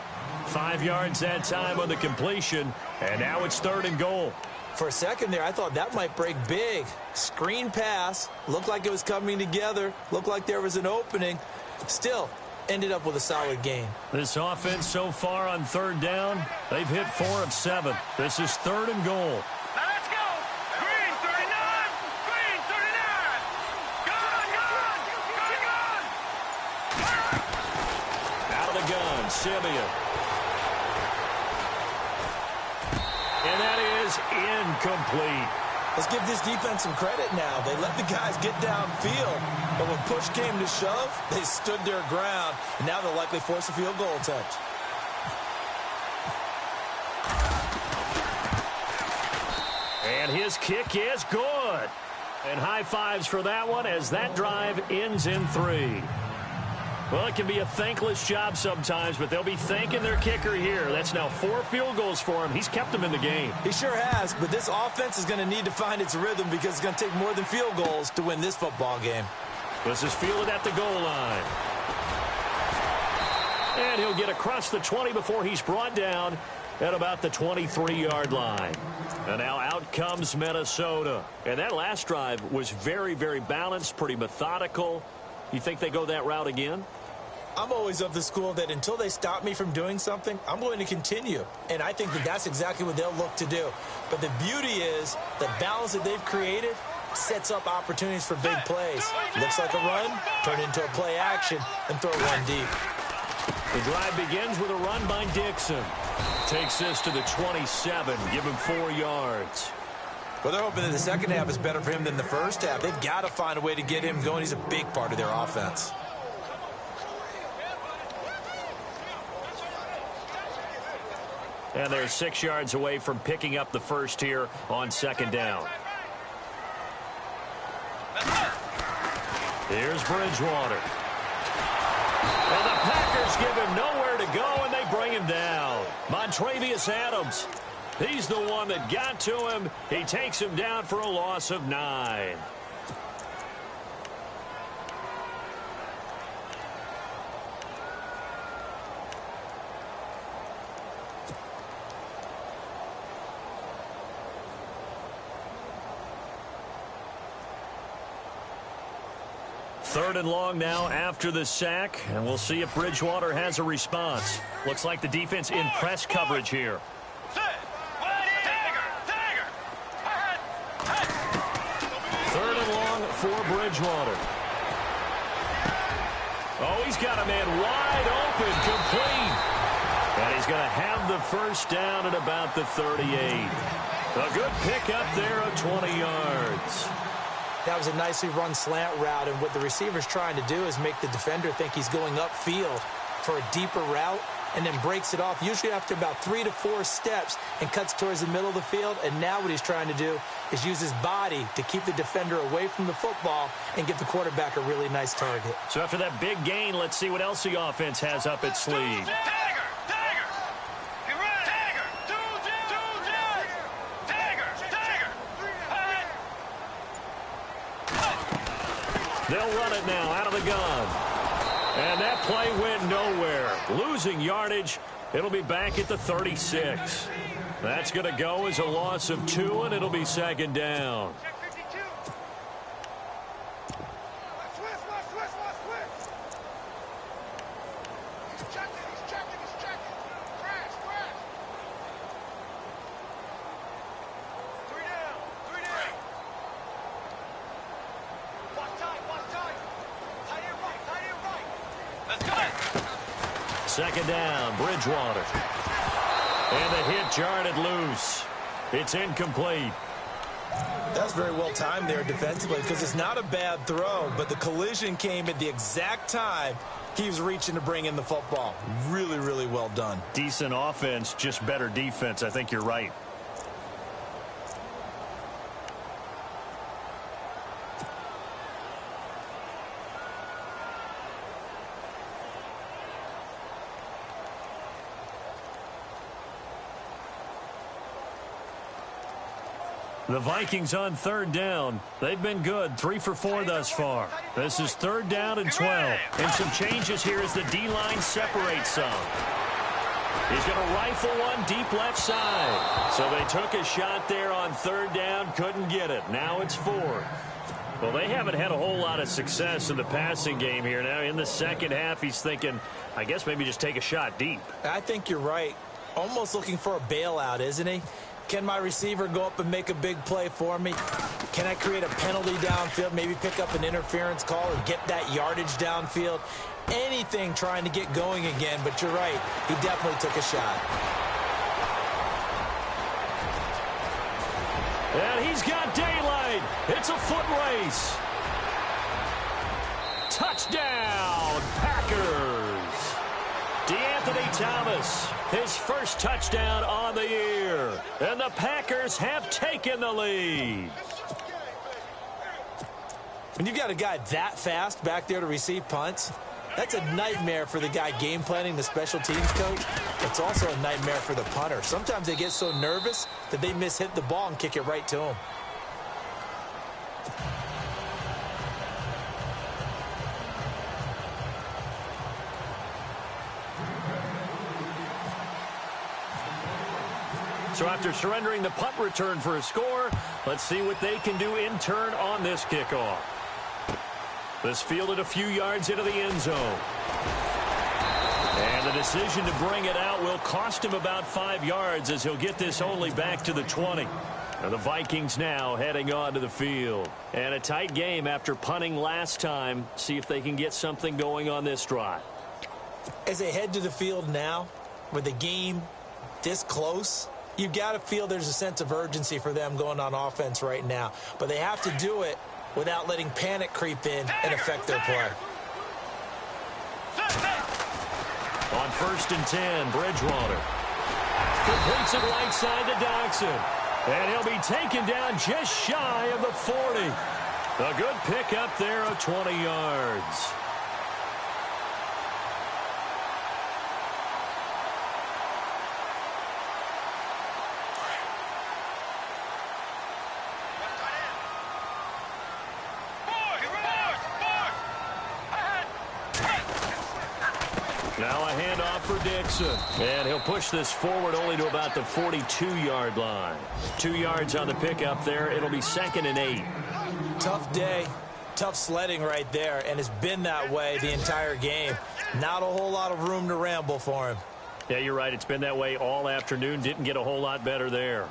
5 yards that time on the completion. And now it's 3rd and goal. For a second there, I thought that might break big. Screen pass. Looked like it was coming together. Looked like there was an opening. Still, ended up with a solid gain. This offense so far on 3rd down, they've hit 4 of 7. This is 3rd and goal. Simeon. And that is incomplete. Let's give this defense some credit now. They let the guys get downfield, but when push came to shove, they stood their ground, and now they'll likely force a field goal attempt. And his kick is good. And high fives for that one as that drive ends in 3. Well, it can be a thankless job sometimes, but they'll be thanking their kicker here. That's now 4 field goals for him. He's kept them in the game. He sure has, but this offense is going to need to find its rhythm because it's going to take more than field goals to win this football game. This is fielded at the goal line. And he'll get across the 20 before he's brought down at about the 23-yard line. And now out comes Minnesota. And that last drive was very, very balanced, pretty methodical. You think they go that route again? I'm always of the school that until they stop me from doing something, I'm going to continue. And I think that that's exactly what they'll look to do. But the beauty is the balance that they've created sets up opportunities for big plays. Looks like a run, turn into a play action, and throw one deep. The drive begins with a run by Dixon. Takes this to the 27, give him 4 yards. Well, they're hoping that the second half is better for him than the first half. They've got to find a way to get him going. He's a big part of their offense. And they're 6 yards away from picking up the first here on second down. Here's Bridgewater. And the Packers give him nowhere to go, and they bring him down. Montravius Adams, he's the one that got to him. He takes him down for a loss of 9. Third and long now after the sack, and we'll see if Bridgewater has a response. Looks like the defense in press coverage here. Third and long for Bridgewater. Oh, he's got a man wide open, complete. And he's going to have the first down at about the 38. A good pickup there of 20 yards. That was a nicely run slant route, and what the receiver's trying to do is make the defender think he's going upfield for a deeper route and then breaks it off, usually after about 3 to 4 steps, and cuts towards the middle of the field. And now what he's trying to do is use his body to keep the defender away from the football and give the quarterback a really nice target. So after that big gain, let's see what else the offense has up its sleeve. They'll run it now out of the gun. And that play went nowhere. Losing yardage. It'll be back at the 36. That's going to go as a loss of 2, and it'll be second down. Second down, Bridgewater. And the hit jarred it loose. It's incomplete. That's very well timed there defensively, because it's not a bad throw, but the collision came at the exact time he was reaching to bring in the football. Really, really well done. Decent offense, just better defense. I think you're right. The Vikings on third down. They've been good, 3 for 4 thus far. This is third down and 12. And some changes here as the D-line separates some. He's going to rifle one deep left side. So they took a shot there on third down, couldn't get it. Now it's 4. Well, they haven't had a whole lot of success in the passing game here. Now in the second half, he's thinking, I guess maybe just take a shot deep. I think you're right. Almost looking for a bailout, isn't he? Can my receiver go up and make a big play for me? Can I create a penalty downfield, maybe pick up an interference call or get that yardage downfield? Anything trying to get going again, but you're right. He definitely took a shot. And he's got daylight. It's a foot race. Touchdown, Packers. DeAnthony Thomas, his first touchdown on the year. And the Packers have taken the lead. When you've got a guy that fast back there to receive punts, that's a nightmare for the guy game planning, the special teams coach. It's also a nightmare for the punter. Sometimes they get so nervous that they mishit the ball and kick it right to him. So after surrendering the punt return for a score, let's see what they can do in turn on this kickoff. This fielded a few yards into the end zone. And the decision to bring it out will cost him about 5 yards, as he'll get this only back to the 20. And the Vikings now heading onto the field. And a tight game after punting last time. See if they can get something going on this drive. As they head to the field now, with the game this close, You've got to feel there's a sense of urgency for them going on offense right now. But they have to do it without letting panic creep in and affect their play. On 1st and 10, Bridgewater completes it right side to Dodson. And he'll be taken down just shy of the 40. A good pickup there of 20 yards. Now a handoff for Dixon. And he'll push this forward only to about the 42-yard line. 2 yards on the pickup there. It'll be 2nd and 8. Tough day. Tough sledding right there, and it's been that way the entire game. Not a whole lot of room to ramble for him. Yeah, you're right. It's been that way all afternoon. Didn't get a whole lot better there.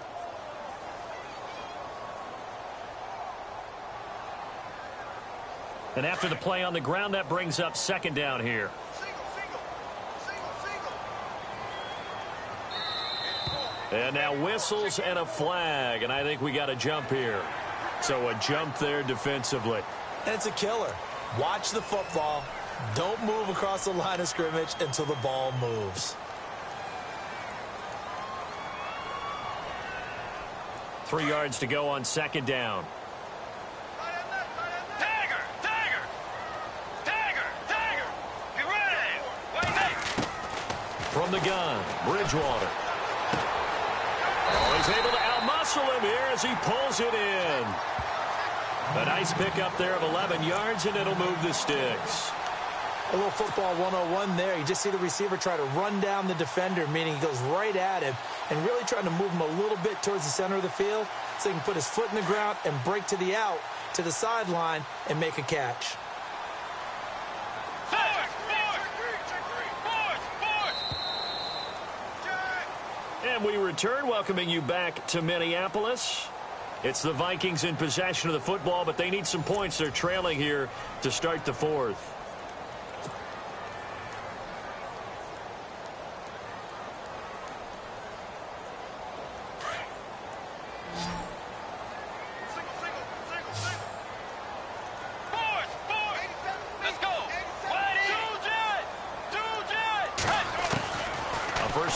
And after the play on the ground, that brings up 2nd down here. And now whistles and a flag, and I think we got a jump here. So a jump there defensively. And it's a killer. Watch the football. Don't move across the line of scrimmage until the ball moves. 3 yards to go on 2nd down. From the gun, Bridgewater. Oh, he's able to outmuscle him here as he pulls it in. A nice pickup there of 11 yards, and it'll move the sticks. A little football 101 there. You just see the receiver try to run down the defender, meaning he goes right at him and really trying to move him a little bit towards the center of the field so he can put his foot in the ground and break to the out, to the sideline, and make a catch. And we return, welcoming you back to Minneapolis. It's the Vikings in possession of the football, but they need some points. They're trailing here to start the 4th.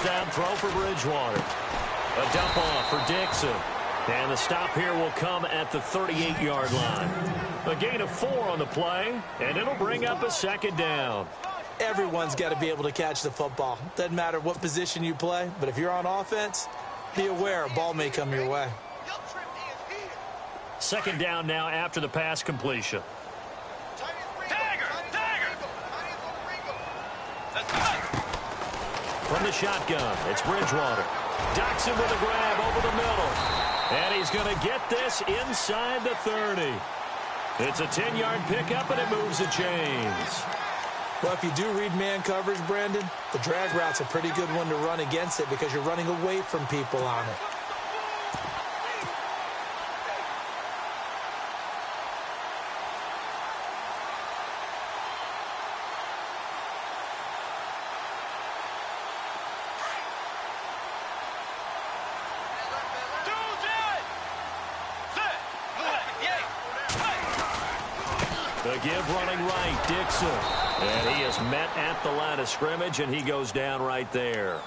Down throw for Bridgewater. A dump off for Dixon. And the stop here will come at the 38-yard line. A gain of 4 on the play, and it'll bring up a 2nd down. Everyone's got to be able to catch the football. Doesn't matter what position you play, but if you're on offense, be aware a ball may come your way. 2nd down now after the pass completion. From the shotgun, it's Bridgewater. Dodson with a grab over the middle. And he's going to get this inside the 30. It's a 10-yard pickup, and it moves the chains. Well, if you do read man coverage, Brandon, the drag route's a pretty good one to run against it because you're running away from people on it. The give running right, Dixon. And he is met at the line of scrimmage, and he goes down right there.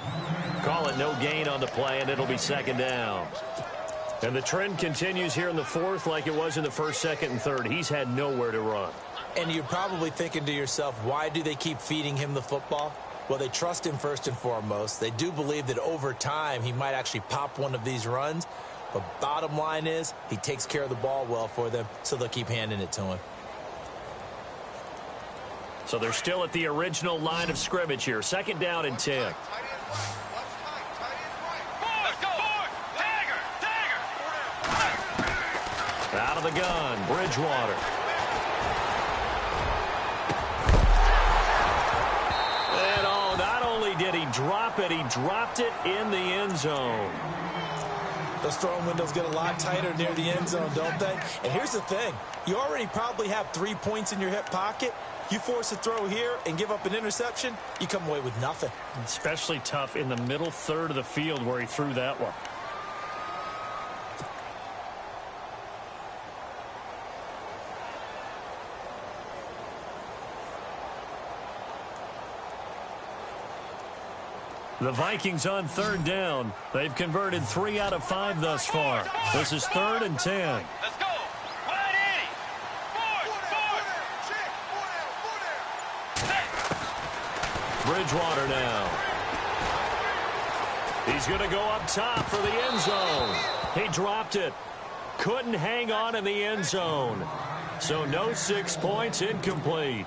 Call it no gain on the play, and it'll be 2nd down. And the trend continues here in the 4th like it was in the 1st, 2nd, and 3rd. He's had nowhere to run. And you're probably thinking to yourself, why do they keep feeding him the football? Well, they trust him first and foremost. They do believe that over time he might actually pop one of these runs. But bottom line is he takes care of the ball well for them, so they'll keep handing it to him. So they're still at the original line of scrimmage here. 2nd down and 10. Out of the gun, Bridgewater. And not only did he drop it, he dropped it in the end zone. Those throwing windows get a lot tighter near the end zone, don't they? And here's the thing. You already probably have 3 points in your hip pocket. You force a throw here and give up an interception, you come away with nothing. Especially tough in the middle third of the field where he threw that one. The Vikings on third down. They've converted 3 out of 5 thus far. This is 3rd and 10. Let's go. Wide 80. Bridgewater now. He's going to go up top for the end zone. He dropped it. Couldn't hang on in the end zone. So no 6 points, incomplete.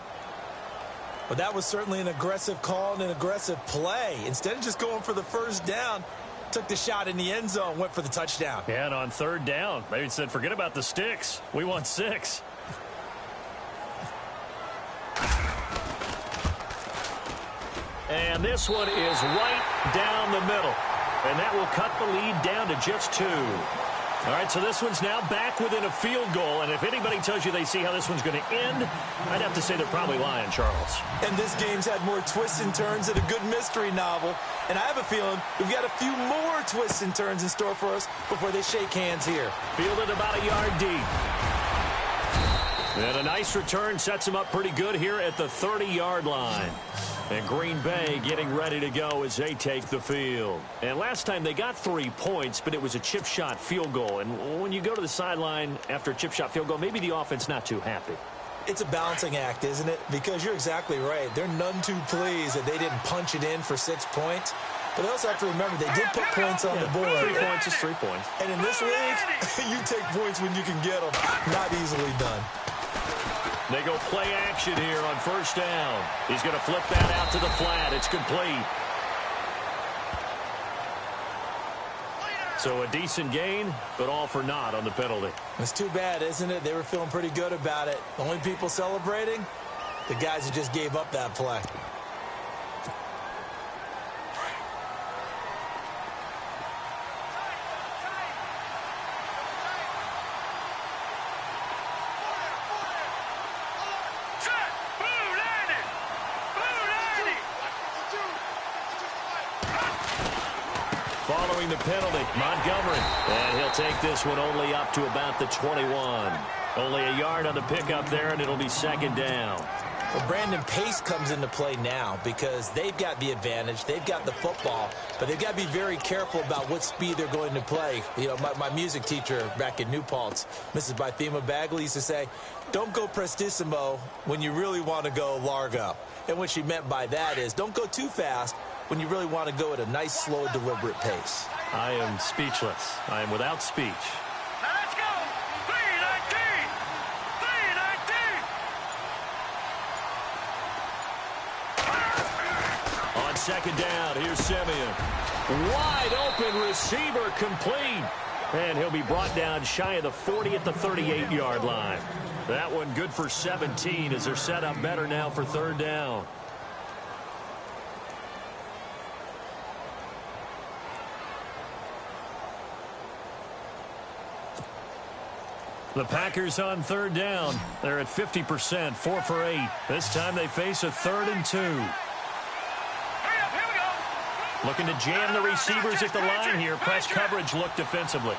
But that was certainly an aggressive call and an aggressive play. Instead of just going for the first down, took the shot in the end zone, went for the touchdown. Yeah, and on third down, they said, forget about the sticks. We want 6. And this one is right down the middle. And that will cut the lead down to just 2. All right, so this one's now back within a field goal. And if anybody tells you they see how this one's going to end, I'd have to say they're probably lying, Charles. And this game's had more twists and turns than a good mystery novel. And I have a feeling we've got a few more twists and turns in store for us before they shake hands here. Fielded about a yard deep. And a nice return sets him up pretty good here at the 30-yard line. And Green Bay getting ready to go as they take the field. And last time they got 3 points, but it was a chip shot field goal. And when you go to the sideline after a chip shot field goal, maybe the offense not too happy. It's a balancing act, isn't it? Because you're exactly right. They're none too pleased that they didn't punch it in for 6 points. But they also have to remember they did put points on the board. 3 points is 3 points. And in this league, you take points when you can get them. Not easily done. They go play action here on first down. He's going to flip that out to the flat. It's complete. So a decent gain, but all for naught on the penalty. It's too bad, isn't it? They were feeling pretty good about it. The only people celebrating, the guys who just gave up that play. Following the penalty, Montgomery. And he'll take this one only up to about the 21. Only a yard on the pickup there, and it'll be 2nd down. Well, Brandon, pace comes into play now because they've got the advantage. They've got the football, but they've got to be very careful about what speed they're going to play. You know, my music teacher back in New Paltz, Mrs. Bythema Bagley, used to say, don't go prestissimo when you really want to go largo. And what she meant by that is don't go too fast when you really want to go at a nice, slow, deliberate pace. I am speechless. I am without speech. Now let's go. 319. 319. On 2nd down, here's Simeon. Wide open receiver complete. And he'll be brought down shy of the 40 at the 38-yard line. That one good for 17 as they're set up better now for 3rd down. The Packers on 3rd down. They're at 50%, 4 for 8. This time they face a 3rd and 2. Hurry up, here we go. Looking to jam the receivers at the line here. Press coverage look defensively.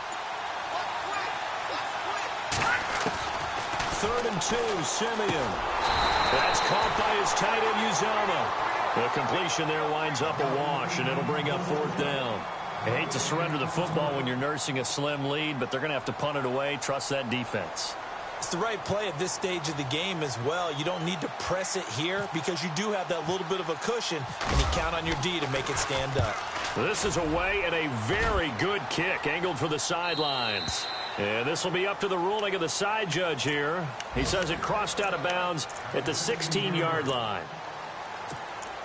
3rd and 2, Simeon. That's caught by his tight end, Uzomah. The completion there winds up a wash, and it'll bring up 4th down. I hate to surrender the football when you're nursing a slim lead, but they're going to have to punt it away. Trust that defense. It's the right play at this stage of the game as well. You don't need to press it here because you do have that little bit of a cushion, and you count on your D to make it stand up. This is away and a very good kick angled for the sidelines. And this will be up to the ruling of the side judge here. He says it crossed out of bounds at the 16-yard line.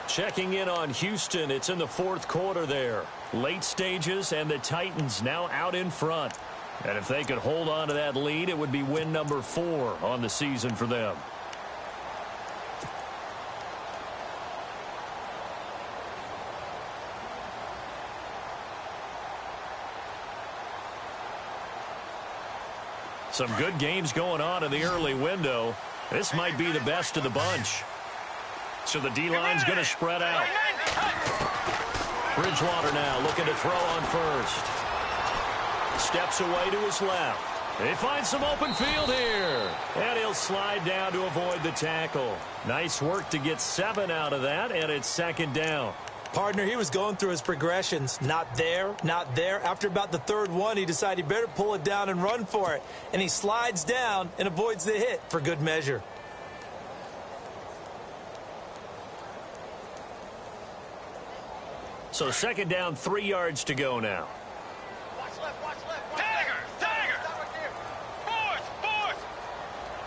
Checking in on Houston, it's in the 4th quarter there. Late stages, and the Titans now out in front. And if they could hold on to that lead, it would be win number 4 on the season for them. Some good games going on in the early window. This might be the best of the bunch. So the D-line's going to spread out. Bridgewater now looking to throw on first. Steps away to his left. They find some open field here. And he'll slide down to avoid the tackle. Nice work to get 7 out of that, and it's second down. Partner, he was going through his progressions. Not there, not there. After about the third one, he decided he better pull it down and run for it. And he slides down and avoids the hit for good measure. So second down, 3 yards to go now. Watch left, watch left. Tiger! Force!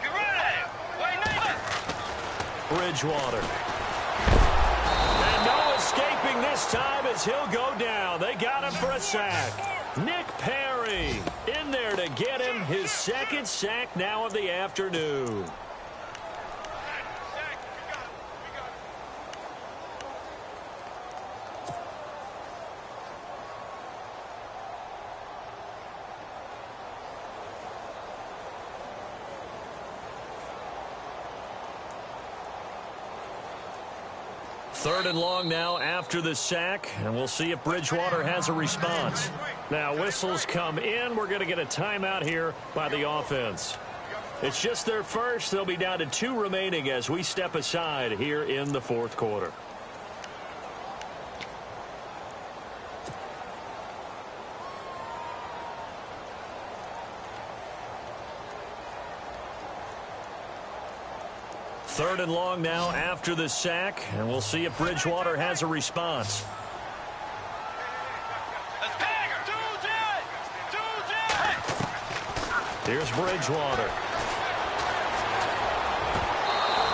Get ready! Wait, Bridgewater. And no escaping this time as he'll go down. They got him for a sack. Nick Perry in there to get him his second sack now of the afternoon. Third and long now after the sack, and we'll see if Bridgewater has a response. Now, whistles come in. We're going to get a timeout here by the offense. It's just their first. They'll be down to 2 remaining as we step aside here in the fourth quarter. Third and long now after the sack, and we'll see if Bridgewater has a response. Here's Bridgewater.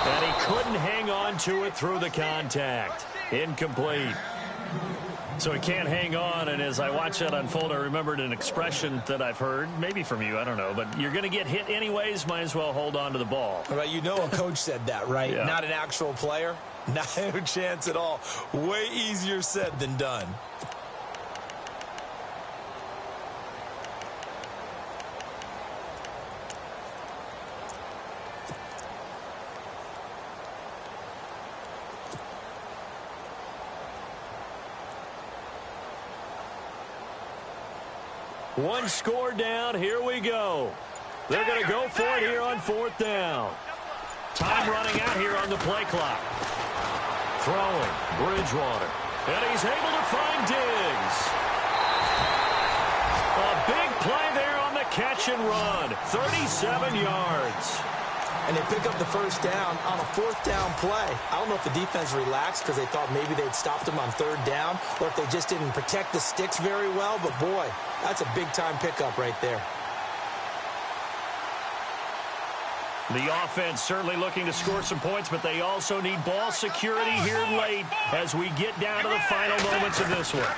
And he couldn't hang on to it through the contact. Incomplete. So he can't hang on, and as I watch that unfold, I remembered an expression that I've heard, maybe from you, I don't know, but you're going to get hit anyways, might as well hold on to the ball. Right, you know a coach said that, right? Yeah. Not an actual player. No chance at all. Way easier said than done. One score down. Here we go. They're going to go for it here on fourth down. Time running out here on the play clock. Throwing. Bridgewater. And he's able to find Diggs. A big play there on the catch and run. 37 yards. And they pick up the first down on a fourth down play. I don't know if the defense relaxed because they thought maybe they'd stopped him on third down or if they just didn't protect the sticks very well. But, boy, that's a big-time pickup right there. The offense certainly looking to score some points, but they also need ball security here late as we get down to the final moments of this one.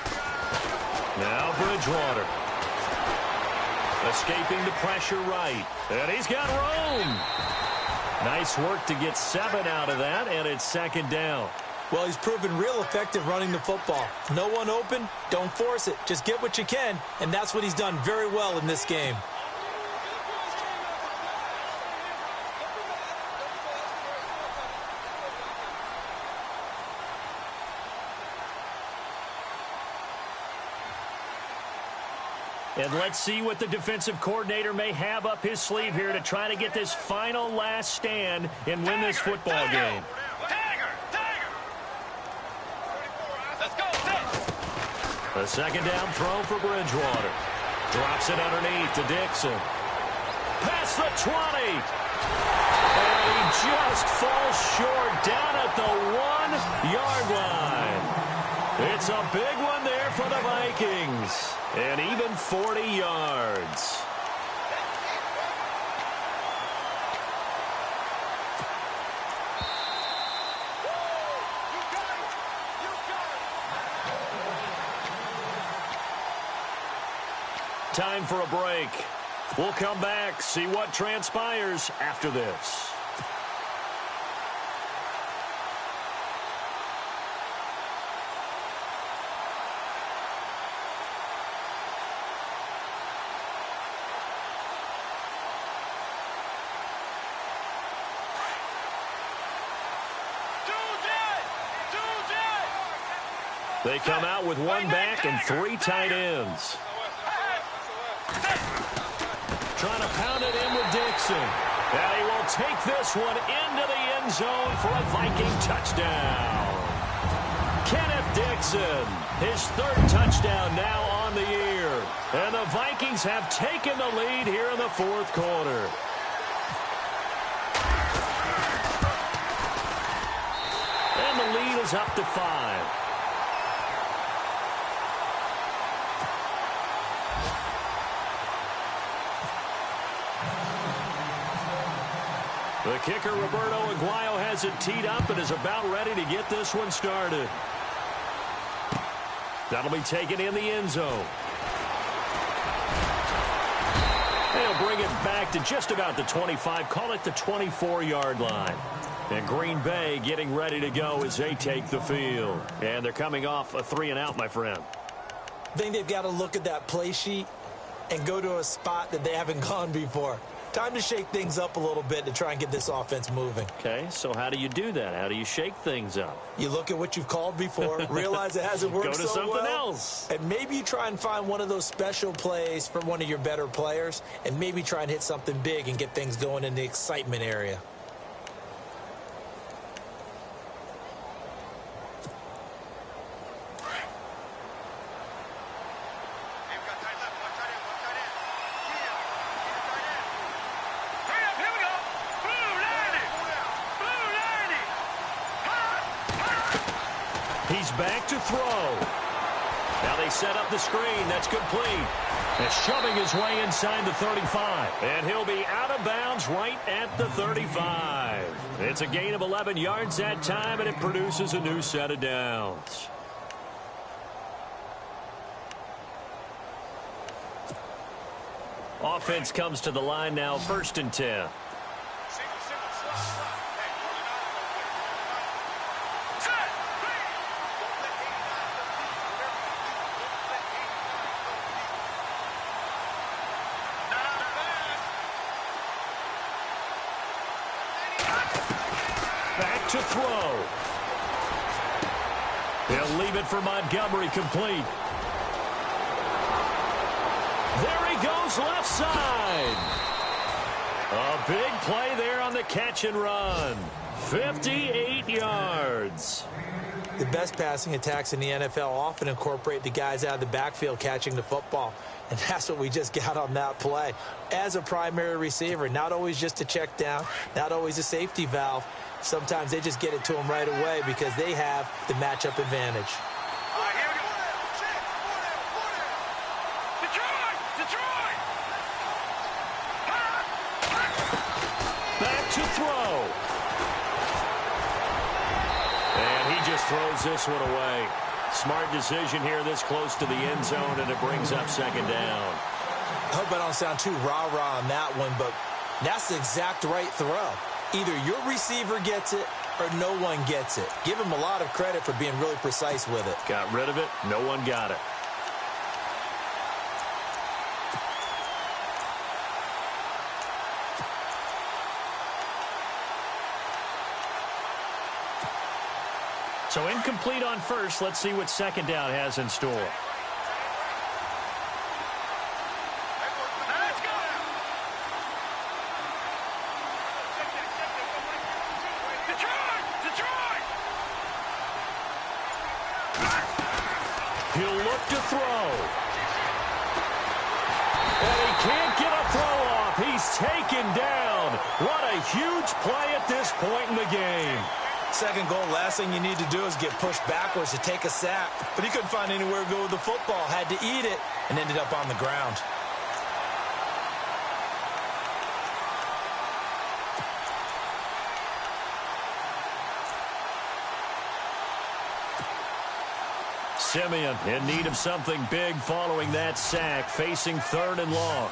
Now Bridgewater. Escaping the pressure right. And he's got room. Nice work to get 7 out of that, and it's second down. Well, he's proven real effective running the football. No one open, don't force it. Just get what you can, and that's what he's done very well in this game. And let's see what the defensive coordinator may have up his sleeve here to try to get this final last stand and win this football game. A second down throw for Bridgewater. Drops it underneath to Dixon. Past the 20. And he just falls short down at the 1-yard line. It's a big one there for the Vikings. And even 40 yards. Time for a break. We'll come back, see what transpires after this. They come out with one back and 3 tight ends. Trying to pound it in with Dixon. And he will take this one into the end zone for a Viking touchdown. Kenneth Dixon, his 3rd touchdown now on the year. And the Vikings have taken the lead here in the 4th quarter. And the lead is up to 5. The kicker, Roberto Aguayo, has it teed up and is about ready to get this one started. That'll be taken in the end zone. They'll bring it back to just about the 25, call it the 24-yard line. And Green Bay getting ready to go as they take the field. And they're coming off a 3-and-out, my friend. I think they've got to look at that play sheet and go to a spot that they haven't gone before. Time to shake things up a little bit to try and get this offense moving. Okay, so how do you do that? How do you shake things up? You look at what you've called before, realize it hasn't worked so well. Go to something else. And maybe you try and find one of those special plays from one of your better players, and maybe try and hit something big and get things going in the excitement area. He's back to throw. Now they set up the screen. That's complete. And shoving his way inside the 35. And he'll be out of bounds right at the 35. It's a gain of 11 yards that time, and it produces a new set of downs. Offense comes to the line now, 1st and 10. To throw. He'll leave it for Montgomery, complete. There he goes, left side. A big play there on the catch and run. 58 yards. The best passing attacks in the NFL often incorporate the guys out of the backfield catching the football. And that's what we just got on that play. As a primary receiver, not always just a check down, not always a safety valve. Sometimes they just get it to them right away because they have the matchup advantage. Back to throw. And he just throws this one away. Smart decision here this close to the end zone, and it brings up 2nd down. I hope I don't sound too rah-rah on that one, but that's the exact right throw. Either your receiver gets it or no one gets it. Give him a lot of credit for being really precise with it. Got rid of it. No one got it. So incomplete on 1st. Let's see what 2nd down has in store. He'll look to throw. And he can't get a throw off. He's taken down. What a huge play at this point in the game. 2nd goal, last thing you need to do is get pushed backwards to take a sack. But he couldn't find anywhere to go with the football. Had to eat it and ended up on the ground. Simeon in need of something big following that sack, facing 3rd and long.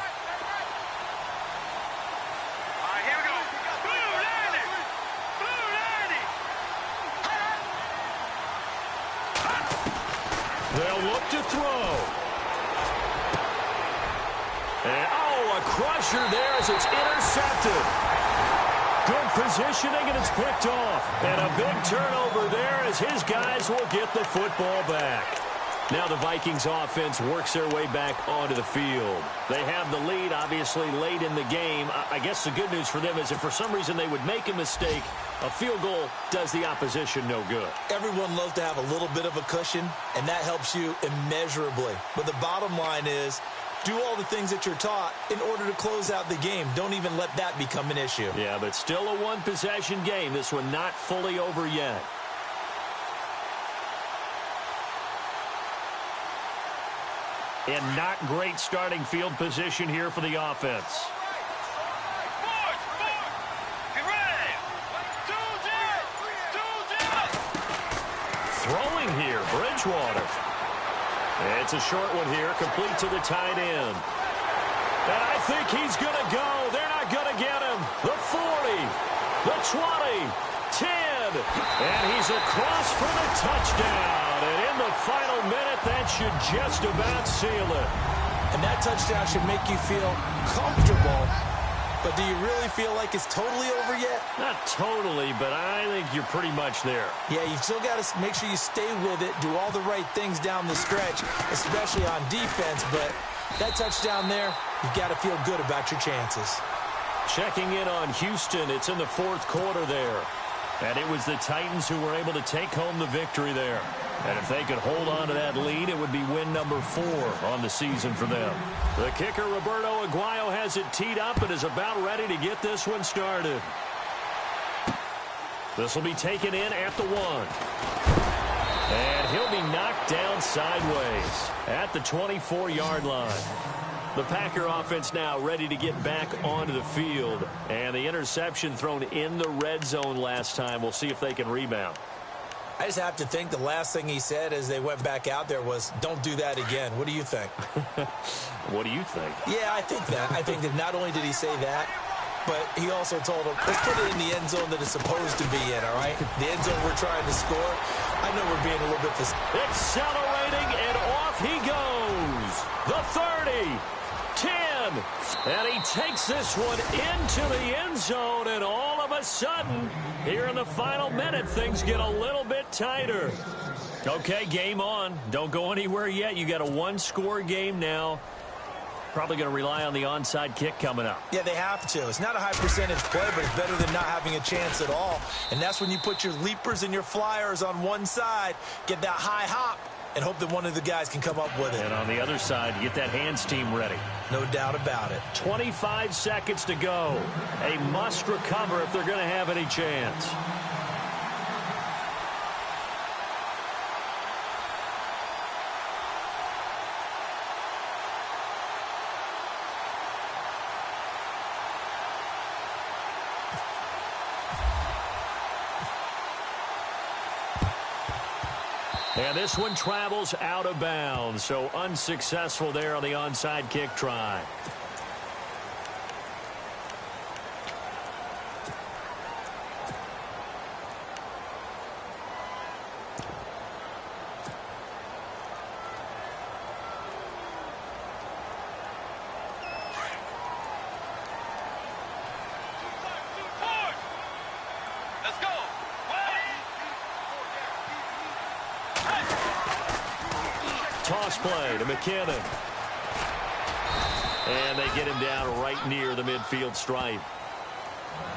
They'll look to throw. And, oh, a crusher there as it's intercepted. Good positioning, and it's picked off. And a big turnover there as his guys will get the football back. Now the Vikings offense works their way back onto the field. They have the lead, obviously, late in the game. I guess the good news for them is if for some reason they would make a mistake, a field goal does the opposition no good. Everyone loves to have a little bit of a cushion, and that helps you immeasurably. But the bottom line is, do all the things that you're taught in order to close out the game. Don't even let that become an issue. Yeah, but still a one-possession game. This one not fully over yet. And not great starting field position here for the offense. Throwing here, Bridgewater. It's a short one here, complete to the tight end. And I think he's going to go. They're not going to get him. The 40, the 20, 10, and he's across for the touchdown. And in the final minute, that should just about seal it. And that touchdown should make you feel comfortable. But do you really feel like it's totally over yet? Not totally, but I think you're pretty much there. Yeah, you've still got to make sure you stay with it, do all the right things down the stretch, especially on defense. But that touchdown there, you've got to feel good about your chances. Checking in on Houston, it's in the fourth quarter there. And it was the Titans who were able to take home the victory there. And if they could hold on to that lead, it would be win number 4 on the season for them. The kicker, Roberto Aguayo, has it teed up and is about ready to get this one started. This will be taken in at the 1. And he'll be knocked down sideways at the 24-yard line. The Packer offense now ready to get back onto the field. And the interception thrown in the red zone last time. We'll see if they can rebound. I just have to think the last thing he said as they went back out there was, don't do that again. What do you think? What do you think? Yeah, I think that. I think that not only did he say that, but he also told him, let's put it in the end zone that it's supposed to be in, all right? The end zone we're trying to score. I know we're being a little bit... Accelerating, and off he goes. The 30. 10, and he takes this one into the end zone, and all of a sudden, here in the final minute, things get a little bit tighter. Okay, game on. Don't go anywhere yet. You got a one-score game now. Probably going to rely on the onside kick coming up. Yeah, they have to. It's not a high-percentage play, but it's better than not having a chance at all. And that's when you put your leapers and your flyers on one side, get that high hop, and hope that one of the guys can come up with it. And on the other side, get that hands team ready. No doubt about it. 25 seconds to go. A must recover if they're going to have any chance. And this one travels out of bounds, so unsuccessful there on the onside kick try. Toss play to McKinnon. And they get him down right near the midfield stripe.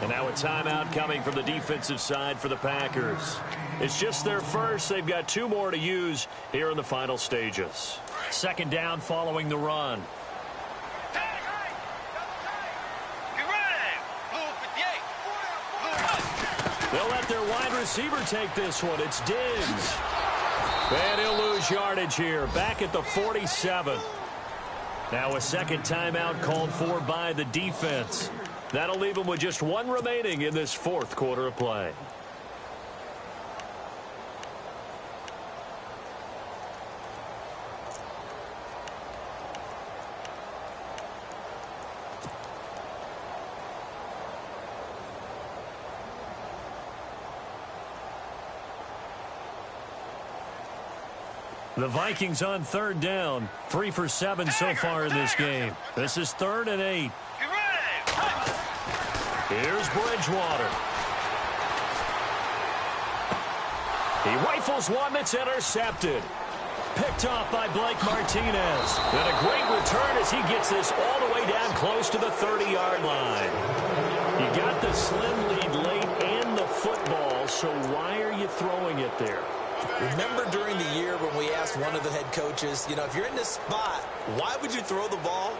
And now a timeout coming from the defensive side for the Packers. It's just their first. They've got 2 more to use here in the final stages. Second down following the run. They'll let their wide receiver take this one. It's Diggs. And he'll lose yardage here, back at the 47. Now a second timeout called for by the defense. That'll leave them with just 1 remaining in this fourth quarter of play. The Vikings on third down, 3 for 7 so far in this game. This is 3rd and 8. Here's Bridgewater. He rifles one that's intercepted. Picked off by Blake Martinez. And a great return as he gets this all the way down close to the 30-yard line. You got the slim lead late and the football, so why are you throwing it there? Remember during the year when we asked one of the head coaches, if you're in this spot, why would you throw the ball?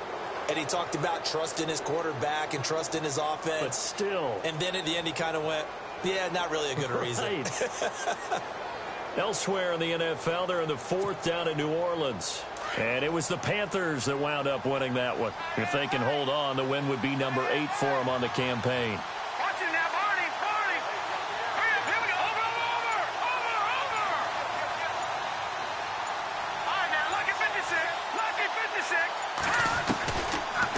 And he talked about trusting his quarterback and trusting his offense. But still. And then at the end he kind of went, yeah, not really a good reason. Elsewhere in the NFL, they're in the 4th down in New Orleans. And it was the Panthers that wound up winning that one. If they can hold on, the win would be number 8 for them on the campaign. Watch it now, Barney. Hurry up, here we go. Over. All right, now, lucky 56.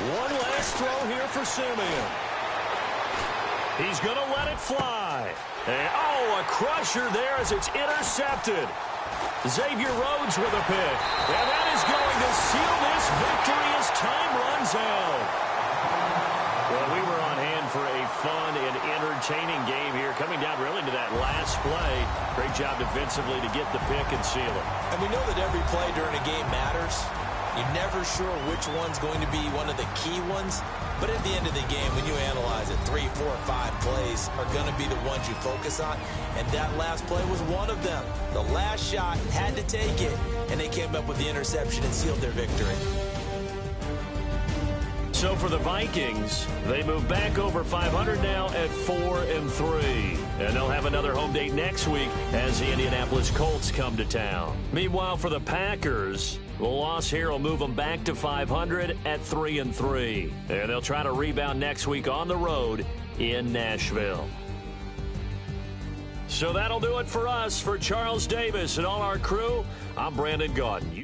One last throw here for Simeon. He's going to let it fly. And, a crusher there as it's intercepted. Xavier Rhodes with a pick. And that is going to seal this victory as time runs out. Well, we were on hand for a fun and entertaining game here, coming down really to that last play. Great job defensively to get the pick and seal it. And we know that every play during a game matters. You're never sure which one's going to be one of the key ones. But at the end of the game, when you analyze it, 3, 4, 5 plays are going to be the ones you focus on. And that last play was one of them. The last shot had to take it, and they came up with the interception and sealed their victory. So for the Vikings, they move back over 500 now at 4-3. And they'll have another home date next week as the Indianapolis Colts come to town. Meanwhile, for the Packers, the loss here will move them back to 500 at 3-3. And they'll try to rebound next week on the road in Nashville. So that'll do it for us. For Charles Davis and all our crew, I'm Brandon Gaudin.